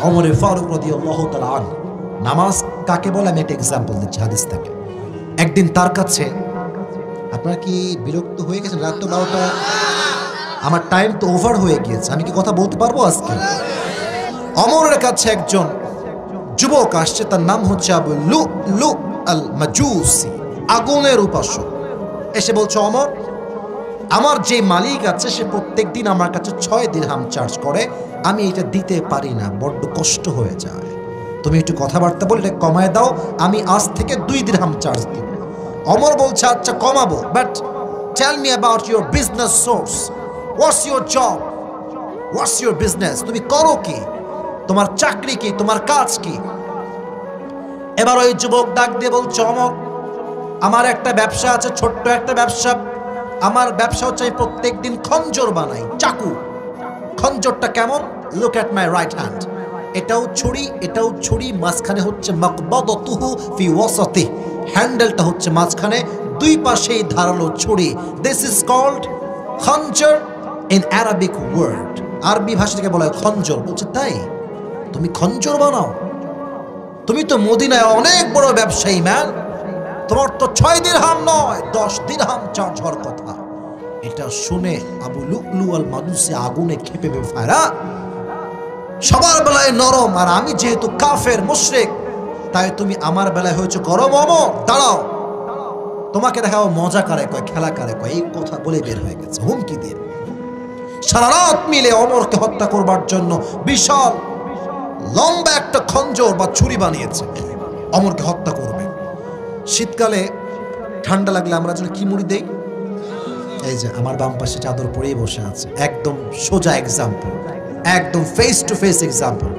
ওমর ফারুক রাদিয়াল্লাহু তাআলা আনহু। নামাজ কাকে বলে আমি একটা এক্সাম্পল দিচ্ছি হাদিস থেকে। একদিন তার কাছে, আপনারা কি বিরক্ত হয়ে গেছেন? রাত তো 12টা, আমার টাইম তো ওভার হয়ে গিয়েছে, আমি কি কথা বলতে পারবো আজকে? ওমরের কাছে একজন যুবক আসছে, তার নাম হচ্ছে আবু লুলু আল মাজুসি, আগুনের উপাসক। এসে বলছে ওমর, আমার যে মালিক আছে সে প্রত্যেকদিন আমার কাছে 6 দিরহাম চার্জ করে, আমি এটা দিতে পারি না, বড্ড কষ্ট হয়ে যায়, তুমি একটু কথাবার্তা বলে এটা কমায় দাও, আমি আজ থেকে 2 দিরহাম চার্জ দিব। ওমর বলছে আচ্ছা কমাবো, but tell me about your business source, what's your job, what's your business, তুমি করো কি, তোমার চাকরি কি, তোমার কাজ কি? এবার ওই যুবক ডাক দিয়ে বলছে ওমর, আমার একটা ব্যবসা আছে, ছোট্ট একটা ব্যবসা। আমার ব্যবসা হচ্ছে আমি প্রত্যেক দিন খঞ্জর বানাই, চাকু। খঞ্জরটা কেমন? Look at my right hand, এটাও ছুরি এটাও ছুরি, মাঝখানে হচ্ছে মাকবাদাতুহু ফি ওয়াসাতি, হ্যান্ডেলটা হচ্ছে মাঝখানে, দুই পাশেই ধারালো ছুরি। দিস ইজ কল্ড খঞ্জর ইন অ্যারাবিক ওয়ার্ড, আরবি ভাষা থেকে বলা হয় খঞ্জর। বলছে তাই তুমি খঞ্জর বানাও? তুমি তো মদিনায় অনেক বড় ব্যবসায়ী ম্যান, তোমার তো 6 দিরহাম নয় 10 দিরহাম চার্জ হওয়ার কথা। এটা শুনে আবু লুলু আল মাজুসি আগুনে ক্ষেপে বেফায়রা। সবার বেলায় নরম, আর আমি যেহেতু কাফের মুশরিক, তাই তুমি আমার বেলায় হয়েছে গরম। ওমর দাঁড়াও, তোমাকে দেখাও মজা কারে কয়, খেলা কারে কয়। এই কথা বলে বের হয়ে গেছে হুমকি দিয়ে। সারা রাত মিলে ওমরকে হত্যা করবার জন্য বিশাল লম্বা একটা খঞ্জর বা ছুরি বানিয়েছে, ওমরকে হত্যা করবে। শীতকালে ঠান্ডা লাগলে আমরা যেন কি মুড়ি দেই, এই যে আমার বাম পাশে চাদর পরেই বসে আছে, একদম সোজা এক্সাম্পল, একদম ফেস টু ফেস এক্সাম্পল।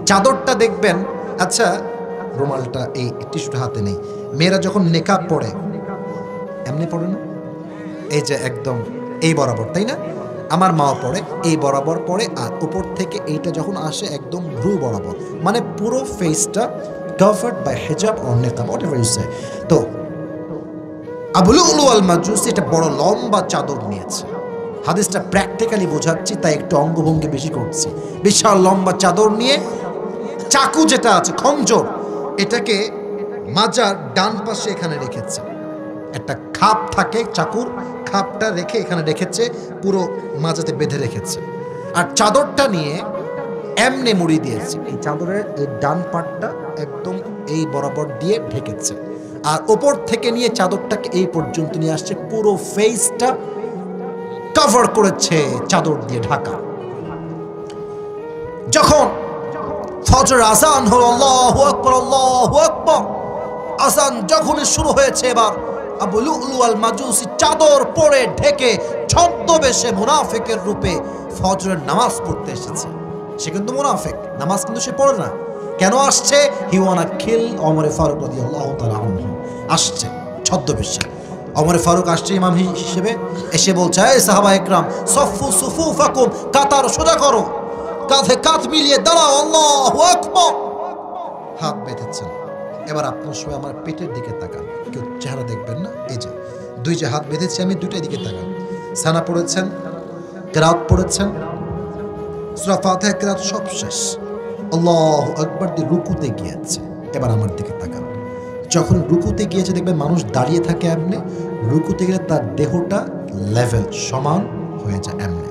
চাদরটা দেখবেন, আচ্ছা রুমালটা এই টিস্যুটা হাতে নেই, মেয়েরা যখন নেকাব পরে এমনি পড়ে না, এই যে একদম এই বরাবর, তাই না? আমার মা পড়ে এই বরাবর পড়ে, আর উপর থেকে এইটা যখন আসে একদম ভ্রু বরাবর, মানে পুরো ফেসটা কভার্ড বাই হিজাব অর নেকাব, হোয়াটএভার ইউ সে। তো আবু লুলু আল মাজুসি এটা বড় লম্বা চাদর নিয়েছে। হাদিসটা প্র্যাকটিক্যালি বোঝাচ্ছি, তাই একটু অঙ্গভঙ্গি বেশি করছি। বিশাল লম্বা চাদর নিয়ে চাকু যেটা আছে খঞ্জর, এটাকে মাজার ডান পাশে এখানে রেখেছে। একটা খাপ থাকে চাকুর, খাপটা রেখে এখানে রেখেছে, পুরো মাজাতে বেঁধে রেখেছে। আর চাদরটা নিয়ে এমনে মুড়ি দিয়েছে, এই চাদরের এই ডান পাটটা একদম এই বরাবর দিয়ে ঢেকেছে, আর ওপর থেকে নিয়ে চাদরটাকে এই পর্যন্ত নিয়ে আসছে, পুরো ফেসটা কভার করেছে চাদর দিয়ে ঢাকা। যখন ফজর আজান হলো, আল্লাহু আকবার আল্লাহু আকবার, আজান যখনই শুরু হয়েছে, এবার আবু লুলু আল মাজুসি চাদর পরে ঢেকে ছদ্মবেশে মুনাফিকের রূপে ফজরের নামাজ পড়তে এসেছে। সে কিন্তু মুনাফিক, নামাজ কিন্তু সে পড়ে না। কেন আসছে? হি ওয়ানা কিল ওমর ফারুক রাদিয়াল্লাহু তাআলা আনহু। আসছে ছদ্মবেশে। ওমর ফারুক আসছে ইমাম হিসেবে, এসে বলছে, এই সাহাবা ইকরাম সফু সুফুফাকুম, কাতার সোজা করো, কাঁধে কাঁধ মিলিয়ে দাঁড়াও, আল্লাহু আকবার। হাত বেঁধেছেন। এবার আপনার সবাই আমার পেটের দিকে তাকান, কেউ চেহারা দেখবেন না। এই যে দুই যে হাত বেঁধেছি আমি, দুইটাই দিকে তাকান। সানা পড়েছেন, কেরাত পড়েছেন, সূরা ফাতিহা কেরাত সব শেষ, আল্লাহু আকবার দিয়ে রুকুতে গিয়েছে। এবার আমার দিকে তাকান। যখন রুকুতে গিয়েছে দেখবেন মানুষ দাঁড়িয়ে থাকে এমনি, রুকুতে গেলে তার দেহটা লেভেল সমান হয়ে যায় এমনি।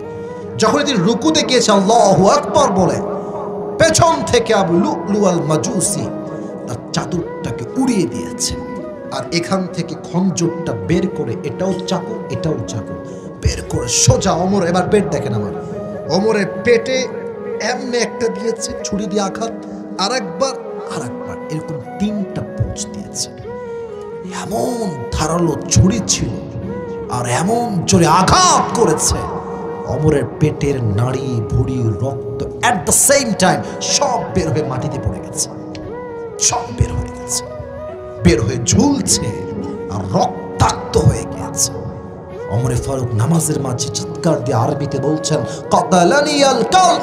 যখন তিনি রুকুতে গিয়েছে আল্লাহু আকবার বলে, পেছন থেকে আবু লুলু আল মাজুসি তার চাদরটাকে উড়িয়ে দিয়েছে, আর এখান থেকে খঞ্জরটা বের করে, এটাও চাকু এটাও চাকু, বের করে সোজা ওমর, এবার পেট দেখেন আমার, ওমরের পেটে এমনি একটা দিয়েছে ছুরি দিয়ে আঘাত, আরেকবার, এরকম 3টা পোঁচ দিয়েছে। এমন ধারালো ছুরি ছিল, আর এমন জোরে আঘাত করেছে, ওমরের পেটের নাড়ি ভুঁড়ি রক্ত এট দ্য সেম টাইম সব বের হয়ে মাটিতে পড়ে গেছে, সব বের হয়ে গেছে, বের হয়ে ঝুলছে আর রক্তাক্ত হয়ে গিয়েছে। ওমরে ফারুক নামাজের মাঝে চিৎকার দিয়ে আরবিতে বলছেন, কাতালানি আল কালব,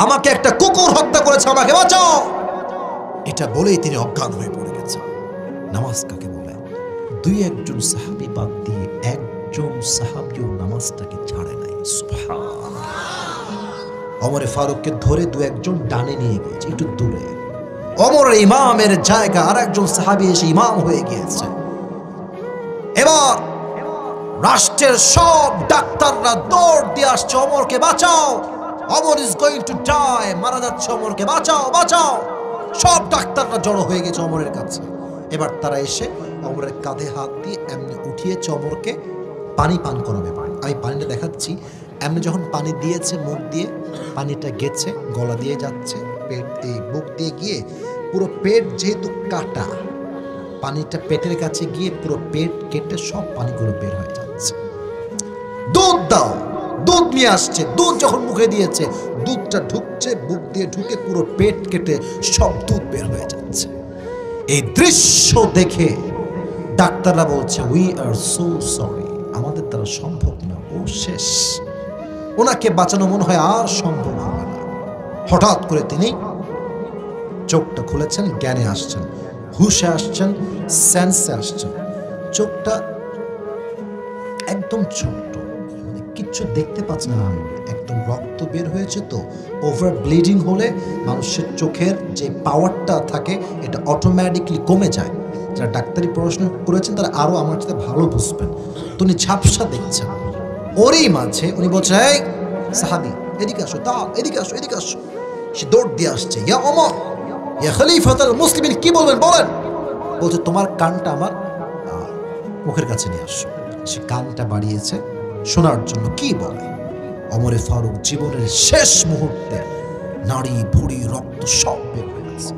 আমাকে একটা কুকুর হত্যা করেছে, আমাকে বাঁচাও। এটা বলেই তিনি অজ্ঞান হয়ে পড়ে গেছেন। নামাজ কাকে বলে? 2-1 সাহাবী বাদ দিয়ে একজন সাহাবীও নামাজটাকে ছাড়ে নাই। সুবহানাল্লাহ। ওমরে ফারুককে ধরে 2-1 ডানে নিয়ে গিয়েছে একটু দূরে। ওমরের ইমামের জায়গা আর একজন সাহাবী এসে ইমাম হয়ে গিয়েছে। এবার রাষ্ট্রের সব ডাক্তাররা দৌড় দিয়ে আসছে, ওমরকে বাঁচাও, Omar is going to die, মারা যাচ্ছে, ওমরকে বাঁচাও বাঁচাও। সব ডাক্তাররা জড়ো হয়ে গেছে ওমরের কাছে। এবার তারা এসে ওমরের কাঁধে হাত দিয়ে এমনি উঠিয়েছে, ওমরকে পানি পান করাবে। আমি পানিটা দেখাচ্ছি। এমনি যখন পানি দিয়েছে, মুখ দিয়ে পানিটা গেছে, গলা দিয়ে যাচ্ছে, পেট এই বুক দিয়ে গিয়ে পুরো পেট যেহেতু কাটা, পানিটা পেটের কাছে গিয়ে পুরো পেট কেটে সব পানিগুলো বের হয়ে যাচ্ছে। দুধ দাও, দুধ নিয়ে আসছে, দুধ যখন মুখে দিয়েছে, দুধটা ঢুকছে, বুক দিয়ে ঢুকে পুরো পেট কেটে সব দুধ বের হয়ে যাচ্ছে। এই দৃশ্য দেখে ডাক্তাররা বলছে, উই আর সো সরি, আমাদের দ্বারা সম্ভব না, ও শেষ, ওনাকে বাঁচানো মনে হয় আর সম্ভব হবে না। হঠাৎ করে তিনি চোখটা খুলেছেন, জ্ঞানে আসছেন, হুশে আসছেন, সেন্সে আসছেন। চোখটা একদম ছোট্ট, মানে কিচ্ছু দেখতে পাচ্ছে না, একদম রক্ত বের হয়েছে, তো ওভার ব্লিডিং হলে মানুষের চোখের যে পাওয়ারটা থাকে এটা অটোমেটিকলি কমে যায়। যারা ডাক্তারি পড়াশোনা করেছেন তারা আরও আমার সাথে ভালো বুঝবেন। তো উনি ঝাপসা দেখছেন, ওরই মাঝে উনি বলছেন, এই সাহাবী এদিকে আসো, তা এদিকে আসো, এদিকে আসো। সে দৌড় দিয়ে আসছে, ইয়া ওমর ইয়া খলিফাতুল মুসলিমিন, কি বলবেন বলেন। বলছে তোমার কানটা আমার মুখের কাছে নিয়ে আসো। সে কানটা বাড়িয়েছে শোনার জন্য কি বলে। ওমরে ফারুক জীবনের শেষ মুহূর্তে নাড়ি ভুড়ি রক্ত সব বের হয়ে গেছে।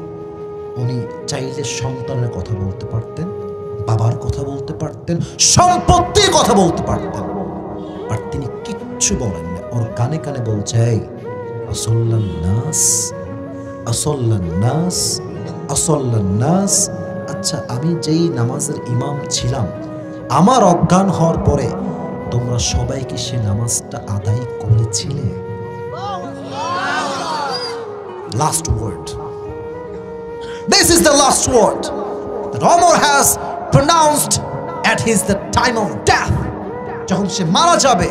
উনি চাইলে সন্তানের কথা বলতে পারতেন, বাবার কথা বলতে পারতেন, সম্পত্তির কথা বলতে পারতেন, আর তিনি কিচ্ছু বলেন না। ওর কানে কানে বলছে, এই আসল্লান নাস, আসল্লান নাস, আসল্লান নাস। আচ্ছা, আমি যেই নামাজের ইমাম ছিলাম, আমার অজ্ঞান হওয়ার পরে তোমরা সবাই কি সে নামাজটা আদায় করেছিলে? Last word, this is the last word that Omar has pronounced at his the time of death. যখন সে মারা যাবে,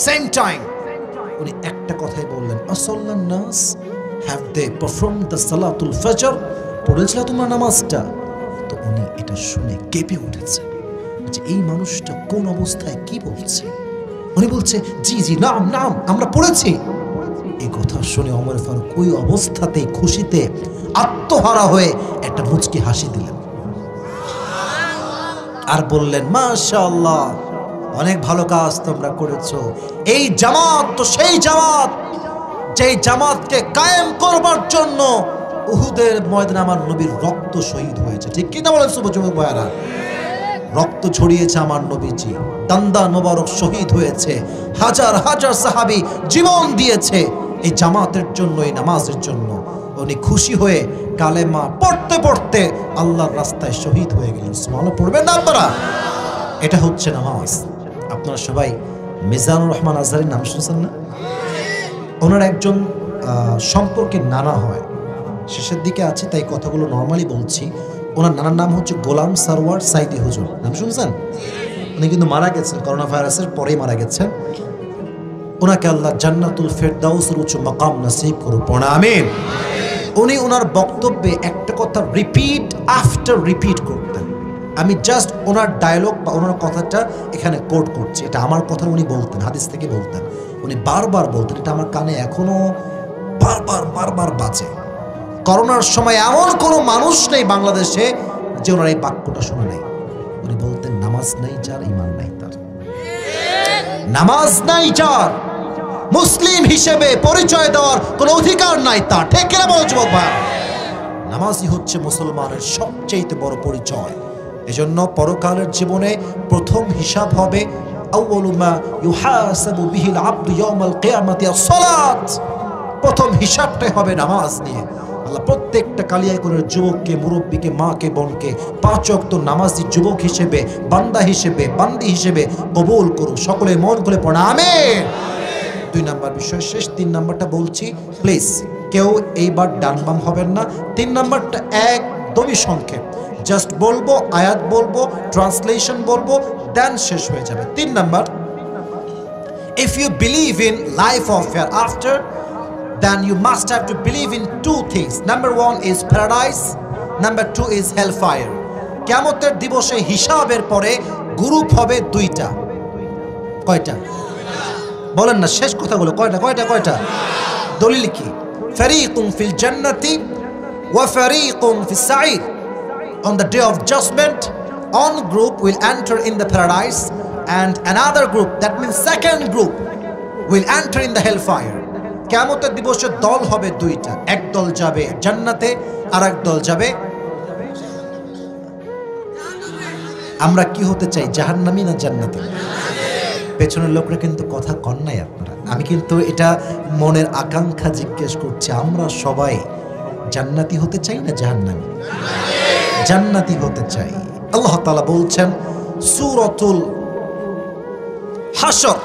সেম টাইম উনি একটা কথাই বললেন, আসল্লান নাস, have they performed the salatul fajr? পড়েছিল তোমরা নামাজটা? তো উনি এটা শুনে কেঁপে উঠেছে যে এই মানুষটা কোন অবস্থায় কি বলছে। উনি বলছে, জি জি, নাম নাম, আমরা পড়েছি। এই কথা শুনে ওমর ফারুক ওই অবস্থাতে খুশিতে আত্মহারা হয়ে একটা মুচকি হাসি দিলেন আর বললেন, মাশাআল্লাহ, অনেক ভালো কাজ তোমরা করেছো। এই জামাত তো সেই জামাত যেই জামাতকে কায়েম করবার জন্য উহুদের ময়দানে আমার নবীর রক্ত শহীদ হয়েছে। ঠিক কিনা বলেন যুবক ভাইরা? রক্ত ছড়িয়েছে আমার নবীজি, দান্দান মোবারক শহীদ হয়েছে, হাজার হাজার সাহাবী জীবন দিয়েছে এই জামাতের জন্য, এই নামাজের জন্য। উনি খুশি হয়ে কালেমা পড়তে পড়তে আল্লাহর রাস্তায় শহীদ হয়ে গেলেন। সুবহানাল্লাহ পড়বেন না আপনারা? এটা হচ্ছে নামাজ। আপনারা সবাই মিজানুর রহমান আজহারীর নাম শুনছেন না? ওনার একজন সম্পর্কে নানা হয়, শেষের দিকে আছে তাই কথাগুলো নর্মালি বলছি। ওনার নানার নাম হচ্ছে গোলাম সারওয়ার সাইদি হুজুর, নাম শুনছেন? উনি কিন্তু মারা গেছেন, করোনা ভাইরাসের পরেই মারা গেছেন। ওনাকে আল্লাহ জান্নাতুল ফেরদাউসের উচ্চ মাকাম নসিব করুন, পড়া আমিন। উনি ওনার বক্তব্যে একটা কথা রিপিট আফটার রিপিট করতেন। আমি জাস্ট ওনার ডায়লগ বা ওনার কথাটা এখানে কোট করছি, এটা আমার কথা উনি বলতেন, হাদিস থেকে বলতেন। উনি বারবার বলতেন, এটা আমার কানে এখনো বারবার বারবার বাজে। করোনার সময় এমন কোনো মানুষ নেই বাংলাদেশে যে ওনার এই বাক্যটা শুনে নাই। উনি বলতেন, নামাজ নাই যার, ঈমান নাই তার। নামাজ নাই যার, মুসলিম হিসেবে পরিচয় দেওয়ার কোনো অধিকার নাই তার। ঠিক কিনা বলো যুবক ভাই? নামাজই হচ্ছে মুসলমানের সবচেয়ে বড় পরিচয়। এজন্য পরকালের জীবনে প্রথম হিসাব হবে, আউয়ালু মা ইউহাসাবু বিহিল আবদু ইয়াউমাল কিয়ামাতি আস-সালাত। প্রথম হিসাবটাই হবে নামাজ নিয়ে। আল্লাহ প্রত্যেকটা কালিয়াকৈরের যুবককে, মুরব্বীকে, মাকে, বোনকে 5 ওয়াক্ত নামাজি যুবক হিসেবে, বান্দা হিসেবে, বান্দি হিসেবে কবুল করুন। সকলে মন খুলে পড়া আমিন। 2 নাম্বার বিষয় শেষ, 3 নাম্বারটা বলছি, প্লিজ কেউ এইবার ডান বাম হবেন না। 3 নাম্বারটা একদমই সংক্ষেপ, জাস্ট বলবো, আয়াত বলবো, ট্রান্সলেশন বলবো, দেন শেষ হয়ে যাবে। 3 number, if you believe in life of hereafter, then you must have to believe in 2 things. Number 1 is paradise, number 2 is hellfire. কিয়ামতের দিবসে হিসাবের পরে গ্রুপ হবে 2টা। কয়টা বলেন না, শেষ কথাগুলো কয়টা কয়টা কয়টা? দলিল কি? ফারীকুন ফিল জান্নাতি ওয়া ফারীকুন ফিস সাঈর। On the day of judgment, one group will enter in the paradise and another group, that means second group, will enter in the hellfire. কিয়ামতের দিবসে দল হবে 2টা, এক দল যাবে জান্নাতে আর এক দল যাবে। আমরা কি হতে চাই, জাহান্নামী না জান্নাতি? পেছনের লোকরা কিন্তু কথা কন নাই আপনারা, আমি কিন্তু এটা মনের আকাঙ্ক্ষা জিজ্ঞেস করছি। আমরা সবাই জান্নাতি হতে চাই না জাহান্নামী? জান্নাতি হতে চাই। আল্লাহ তাআলা বলছেন সূরাতুল হাশর,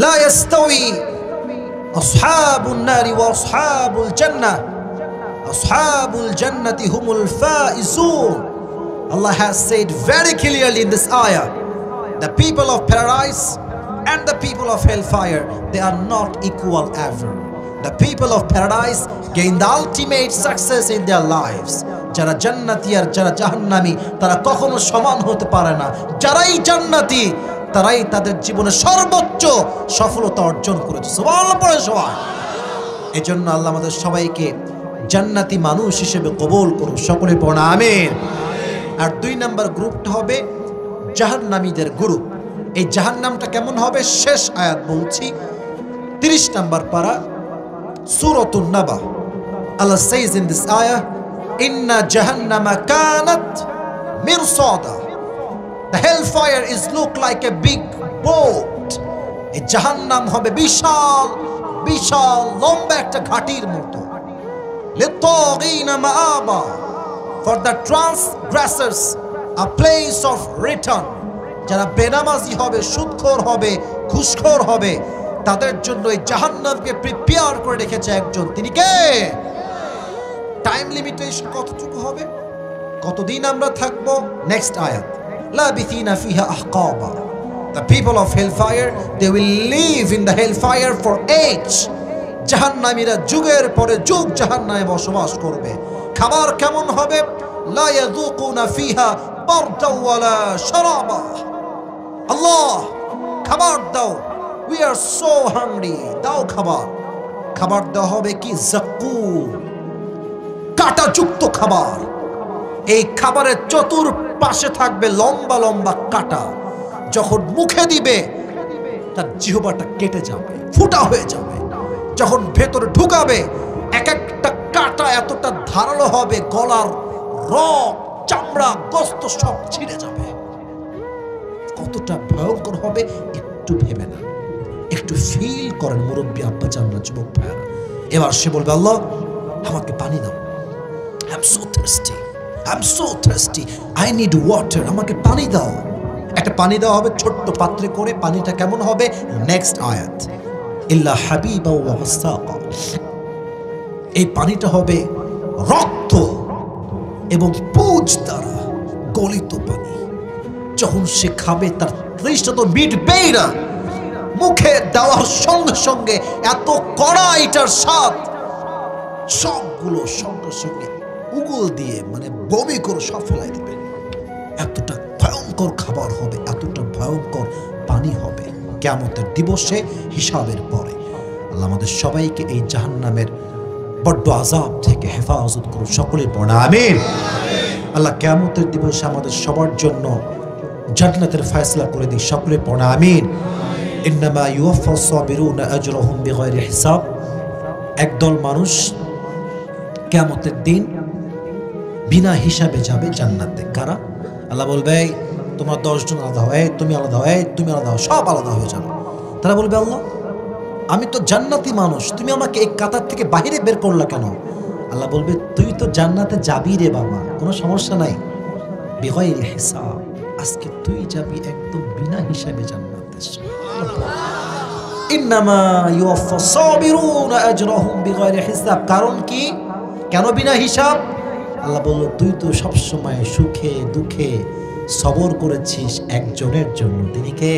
লা ইস্তাওয়ি আসহাবুন নারি ওয়া আসহাবুল জান্নাহ, আসহাবুল জান্নাতি হুমুল Faizun. Allah has said very clearly in this ayah, the people of paradise and the people of hellfire, they are not equal ever. The people of paradise gain the ultimate success in their lives. যারা জান্নাতি আর যারা জাহান্নামী তারা কখনো সমান হতে পারে না। যারাই জান্নাতি তারাই তাদের জীবনে সর্বোচ্চ সফলতা অর্জন করেছে। সুবহানাল্লাহ পড়ে সবাই। এজন্য আল্লাহ আমাদের সবাইকে জান্নাতি মানুষ হিসেবে কবুল করুন, সকলে পড়ুন আমিন। আর 2 নম্বর গ্রুপটা হবে জাহান্নামীদের গ্রুপ। এই জাহান্নামটা কেমন হবে শেষ আয়াত বলছি, 30 নম্বর পারা সূরাতুন নাবা। Allah says in this ayah, inna jahannama kanat mirsada. The hellfire is look like a big boat. এই জাহান্নাম হবে বিশাল বিশাল লম্বা একটা ঘাটির মতো। লিত্তাগিনা মাআবা, for the transgressors a place of return. যারা বেনামাজি হবে, সুদখোর হবে, ঘুষখোর হবে, তাদের জন্য এই জাহান্নামকে প্রিপেয়ার করে রেখেছে একজন, তিনি কে? টাইম লিমিটেশন কতটুকু হবে, কতদিন আমরা থাকবো? নেক্সট আয়াত, লাবিথিনা ফিহা আহকাবা। The people of hellfire, they will live in the hellfire for age. জাহান্নামীরা যুগের পরে যুগ জাহান্নামে বসবাস করবে। খাবার কেমন হবে? লা ইয়াযুকুনা ফিহা বারদাও ওয়ালা শারাবা। আল্লাহ খাবার দাও, we are so hungry, দাও খাবার। খাবার দেওয়া হবে কি? যাকুম, কাঁটাযুক্ত খাবার। এই খাবারের চতুর্পাশে থাকবে লম্বা লম্বা কাঁটা। যখন মুখে দিবে তার জিহ্বাটা কেটে যাবে, ফুটা হয়ে যাবে। যখন ভেতরে ঢুকাবে এক একটা কাঁটা এতটা ধারালো হবে, গলার রগ, চামড়া, গোস্ত সব ছিঁড়ে যাবে। কতটা ভয়ঙ্কর হবে একটু ভেবে না, একটু ফিল করেন মুরব্বী আব্বা জানরা, যুবক ভাইরা। এবার সে বলবে, আল্লাহ আমাকে পানি দাও, I am so thirsty, I am so thirsty, I need water, আমাকে পানি দাও। একটা পানি দেওয়া হবে ছোট্ট পাত্রে করে। পানিটা কেমন হবে? নেক্সট আয়াত, ইল্লা হাবিবা ওয়া ওয়াসাকা। এই পানিটা হবে রক্ত এবং পুজ দ্বারা গলিত পানি। যখন সে খাবে তার তৃষ্ণা তো মিটবেই না। মুখে দেওয়ার সঙ্গে সঙ্গে এত কড়া এটার স্বাদ, সবগুলো সঙ্গে সঙ্গে উগুল দিয়ে মানে বমি করে সব ফেলাই দেবে। এতটা ভয়ঙ্কর খাবার হবে, এতটা ভয়ঙ্কর পানি হবে কিয়ামতের দিবসে, হিসাবের পরে। আল্লাহ আমাদের সবাইকে এই জাহান্নামের বড্ড আযাব থেকে হেফাজত করুন, সকলেই পড়ুন আমিন। আল্লাহ কিয়ামতের দিবসে আমাদের সবার জন্য জান্নাতের ফয়সালা করে দিন, সকলে পড়ুন আমিন। ইন্নামা ইউওয়াফাস সাবিরুনা আজরাহুম বিগাইরি হিসাব। একদল মানুষ কিয়ামতের দিন বিনা হিসাবে যাবে জান্নাতে। কারা? আল্লাহ বলবে, তোমরা 10 জন আলাদা হয়, তুমি আলাদা হয়, তুমি আলাদা হও, সব আলাদা হয়ে যাবে। তারা বলবে, আল্লাহ আমি তো জান্নাতি মানুষ, তুমি আমাকে এই কাতার থেকে বাইরে বের করলা কেন? আল্লাহ বলবে, তুই তো জান্নাতে যাবি রে বাবা, কোনো সমস্যা নাই, বিগাইরি হিসাব। আজকে তুই যাবি একদম বিনা হিসাবে জান্নাতে। ইন্নামা ইউওয়াফাস সাবিরুনা আজরাহুম বিগাইরি হিসাব। কারণ কি? কেন বিনা হিসাব? আল্লাহ বলল, তুই তো সবসময় সুখে দুঃখে সবর করেছিস একজনের জন্য, তিনি কে?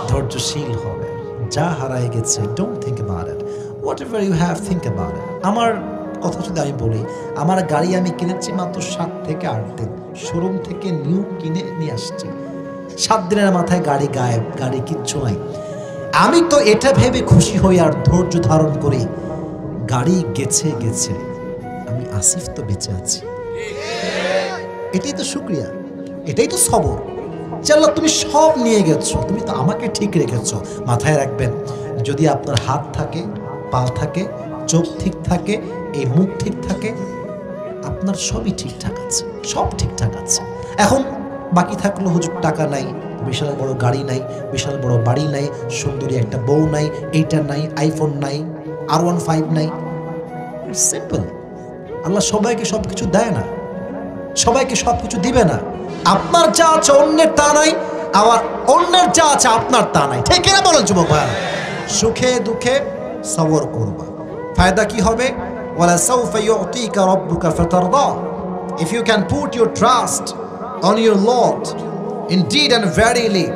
ধৈর্যশীল হবে। যা হারায় গেছে, don't think about it, whatever you have, think about it. আমার কথা যদি আমি বলি, আমার গাড়ি আমি কিনেছি মাত্র 7 থেকে 8 দিন, শোরুম থেকে নিউ কিনে নিয়ে আসছি। 7 দিনের মাথায় গাড়ি গায়েব, গাড়ি কিচ্ছু নাই। আমি তো এটা ভেবে খুশি হই আর ধৈর্য ধারণ করি, গাড়ি গেছে গেছে, আমি আসিফ তো বেঁচে আছি। এটাই তো শুকরিয়া, এটাই তো সবর। আল্লাহ তুমি সব নিয়ে গেছো, তুমি তো আমাকে ঠিক রেখেছো। মাথায় রাখবেন, যদি আপনার হাত থাকে, পা থাকে, চোখ ঠিক থাকে, এই মুখ ঠিক থাকে, আপনার সবই ঠিকঠাক আছে, সব ঠিকঠাক আছে। এখন বাকি থাকলো হুজুর টাকা নাই, বিশাল বড় গাড়ি নাই, বিশাল বড় বাড়ি নাই, সুন্দরী একটা বউ নাই, এইটা নাই, আইফোন নাই, R15 নাই। সিম্পল। আল্লাহ সবাইকে সবকিছু দেয় না, সবাইকে সবকিছু দিবে না। আপনার যা আছে অন্যের তা নাই, আবার অন্যের যা আছে আপনার তা নাই। ঠিক কিনা বলেন যুবক ভাইরা? সুখে দুঃখে সবর করবা। ফায়দা কি হবে? ওয়ালা সাউফা ইউতিকা রাব্বুকা ফাতারদা। If you can put your trust on your Lord, indeed and verily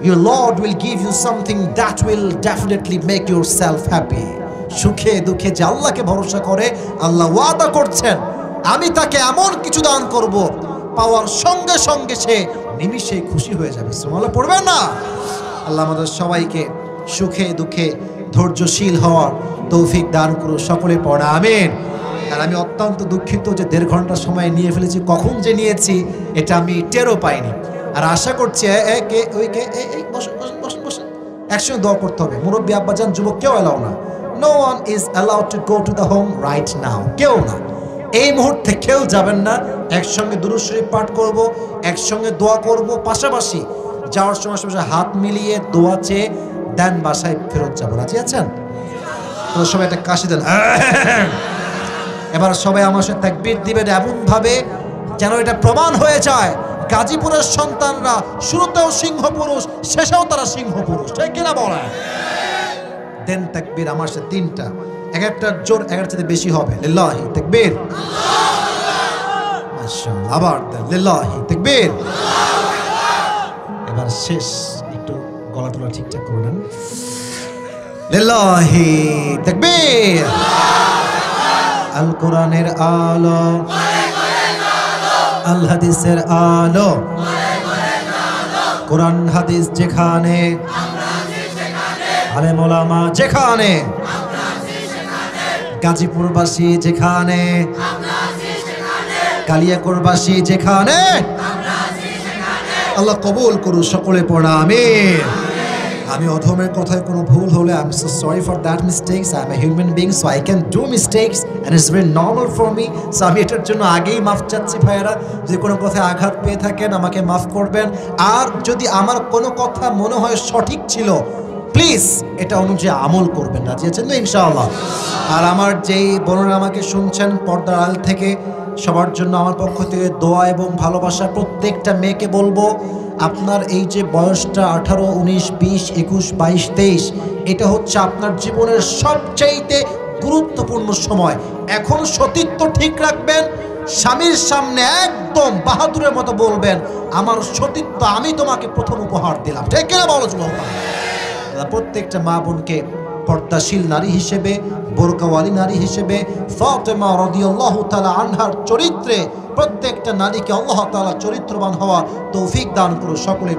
your Lord will give you something that will definitely make yourself happy. সুখে দুঃখে যে আল্লাহকে ভরসা করে আল্লাহ ওয়াদা করছেন আমি তাকে এমন কিছু দান করব পাওয়ার সঙ্গে সঙ্গে সে নিমিষেই খুশি হয়ে যাবে। সুবহানাল্লাহ পড়বেন না? আল্লাহ আমাদের সবাইকে সুখে দুঃখে ধৈর্যশীল হওয়ার তৌফিক দান করুন, সকলে পড়া আমিন। আর আমি অত্যন্ত দুঃখিত যে 1.5 ঘন্টা সময় নিয়ে ফেলেছি, কখন যে নিয়েছি এটা আমি টেরও পাইনি। আর আশা করছি বসেন একসঙ্গে দোয়া করতে হবে। মুরব্বী আব্বাজান যুবক কেউ এলাও না, no one is allowed to go to the home right now, কেউ না, এই মুহূর্তে কেউ যাবেন না। একসঙ্গে দুরূদ শরীফ পাঠ করব, একসঙ্গে দোয়া করব, পাশাপাশি যাওয়ার সময় হাত মিলিয়ে দোয়া চেয়ে দেন বাসায় ফেরত যাবো। রাজি আছেন তো? সবাই একটা কাশি দেন। এবার সবাই আমার সাথে তাকবীর দিবেন এমন ভাবে যেন এটা প্রমাণ হয়ে যায় গাজীপুরের সন্তানরা শুরুতেও সিংহ পুরুষ, শেষেও তারা সিংহ পুরুষ, ঠিক কিনা বলে? দেন তাকবীর আমার সাথে 3টা, এক একটা জোর এক একটা বেশি হবে। লিল্লাহি তাকবীর, মাশাআল্লাহ, আবার দেন লিল্লাহি তাকবীর। এবার শেষ, একটু গলা টলা ঠিকঠাক করে নেন। লিল্লাহি তাকবীর। আল কোরআনের আলো, আল হাদিসের আলো, কোরআন হাদিস যেখানে, আলেম ওলামা যেখানে, গাজীপুরবাসী যেখানে, কালিয়াকৈরবাসী যেখানে, আল্লাহ কবুল করুন, সকলে পড়া আমিন। আমি অধমের কথায় কোনো ভুল হলে I am so sorry for that mistakes. I M a human being, so I can do mistakes and it's very normal for me. So আমি এটার জন্য আগেই মাফ চাচ্ছি ভাইয়েরা, যদি কোনো কথায় আঘাত পেয়ে থাকেন আমাকে মাফ করবেন। আর যদি আমার কোনো কথা মনে হয় সঠিক ছিল, প্লিজ এটা অনুযায়ী আমল করবেন। রাজি আছেন তো ইনশাআল্লাহ? আর আমার যেই বোনেরা আমাকে শুনছেন পর্দার আড়াল থেকে, সবার জন্য আমার পক্ষ থেকে দোয়া এবং ভালোবাসা। প্রত্যেকটা মেয়েকে বলবো, আপনার এই যে বয়সটা 18, 19, 20, 21, 22, 23, এটা হচ্ছে আপনার জীবনের সবচাইতে গুরুত্বপূর্ণ সময়। এখন সতীত্ব ঠিক রাখবেন, স্বামীর সামনে একদম বাহাদুরের মতো বলবেন আমার সতীত্ব আমি তোমাকে প্রথম উপহার দিলাম, ঠিক কিনা বলো যুবক? প্রত্যেকটা মা বোনকে পর্দাশীল নারী হিসেবে, বোরকাওয়ালি নারী হিসেবে, ফাতেমা রাদিয়াল্লাহু তাআলা আনহার চরিত্রে প্রত্যেকটা নারীকে আল্লাহ তাআলা চরিত্রবান হওয়ার তৌফিক দান করুন, সকলে।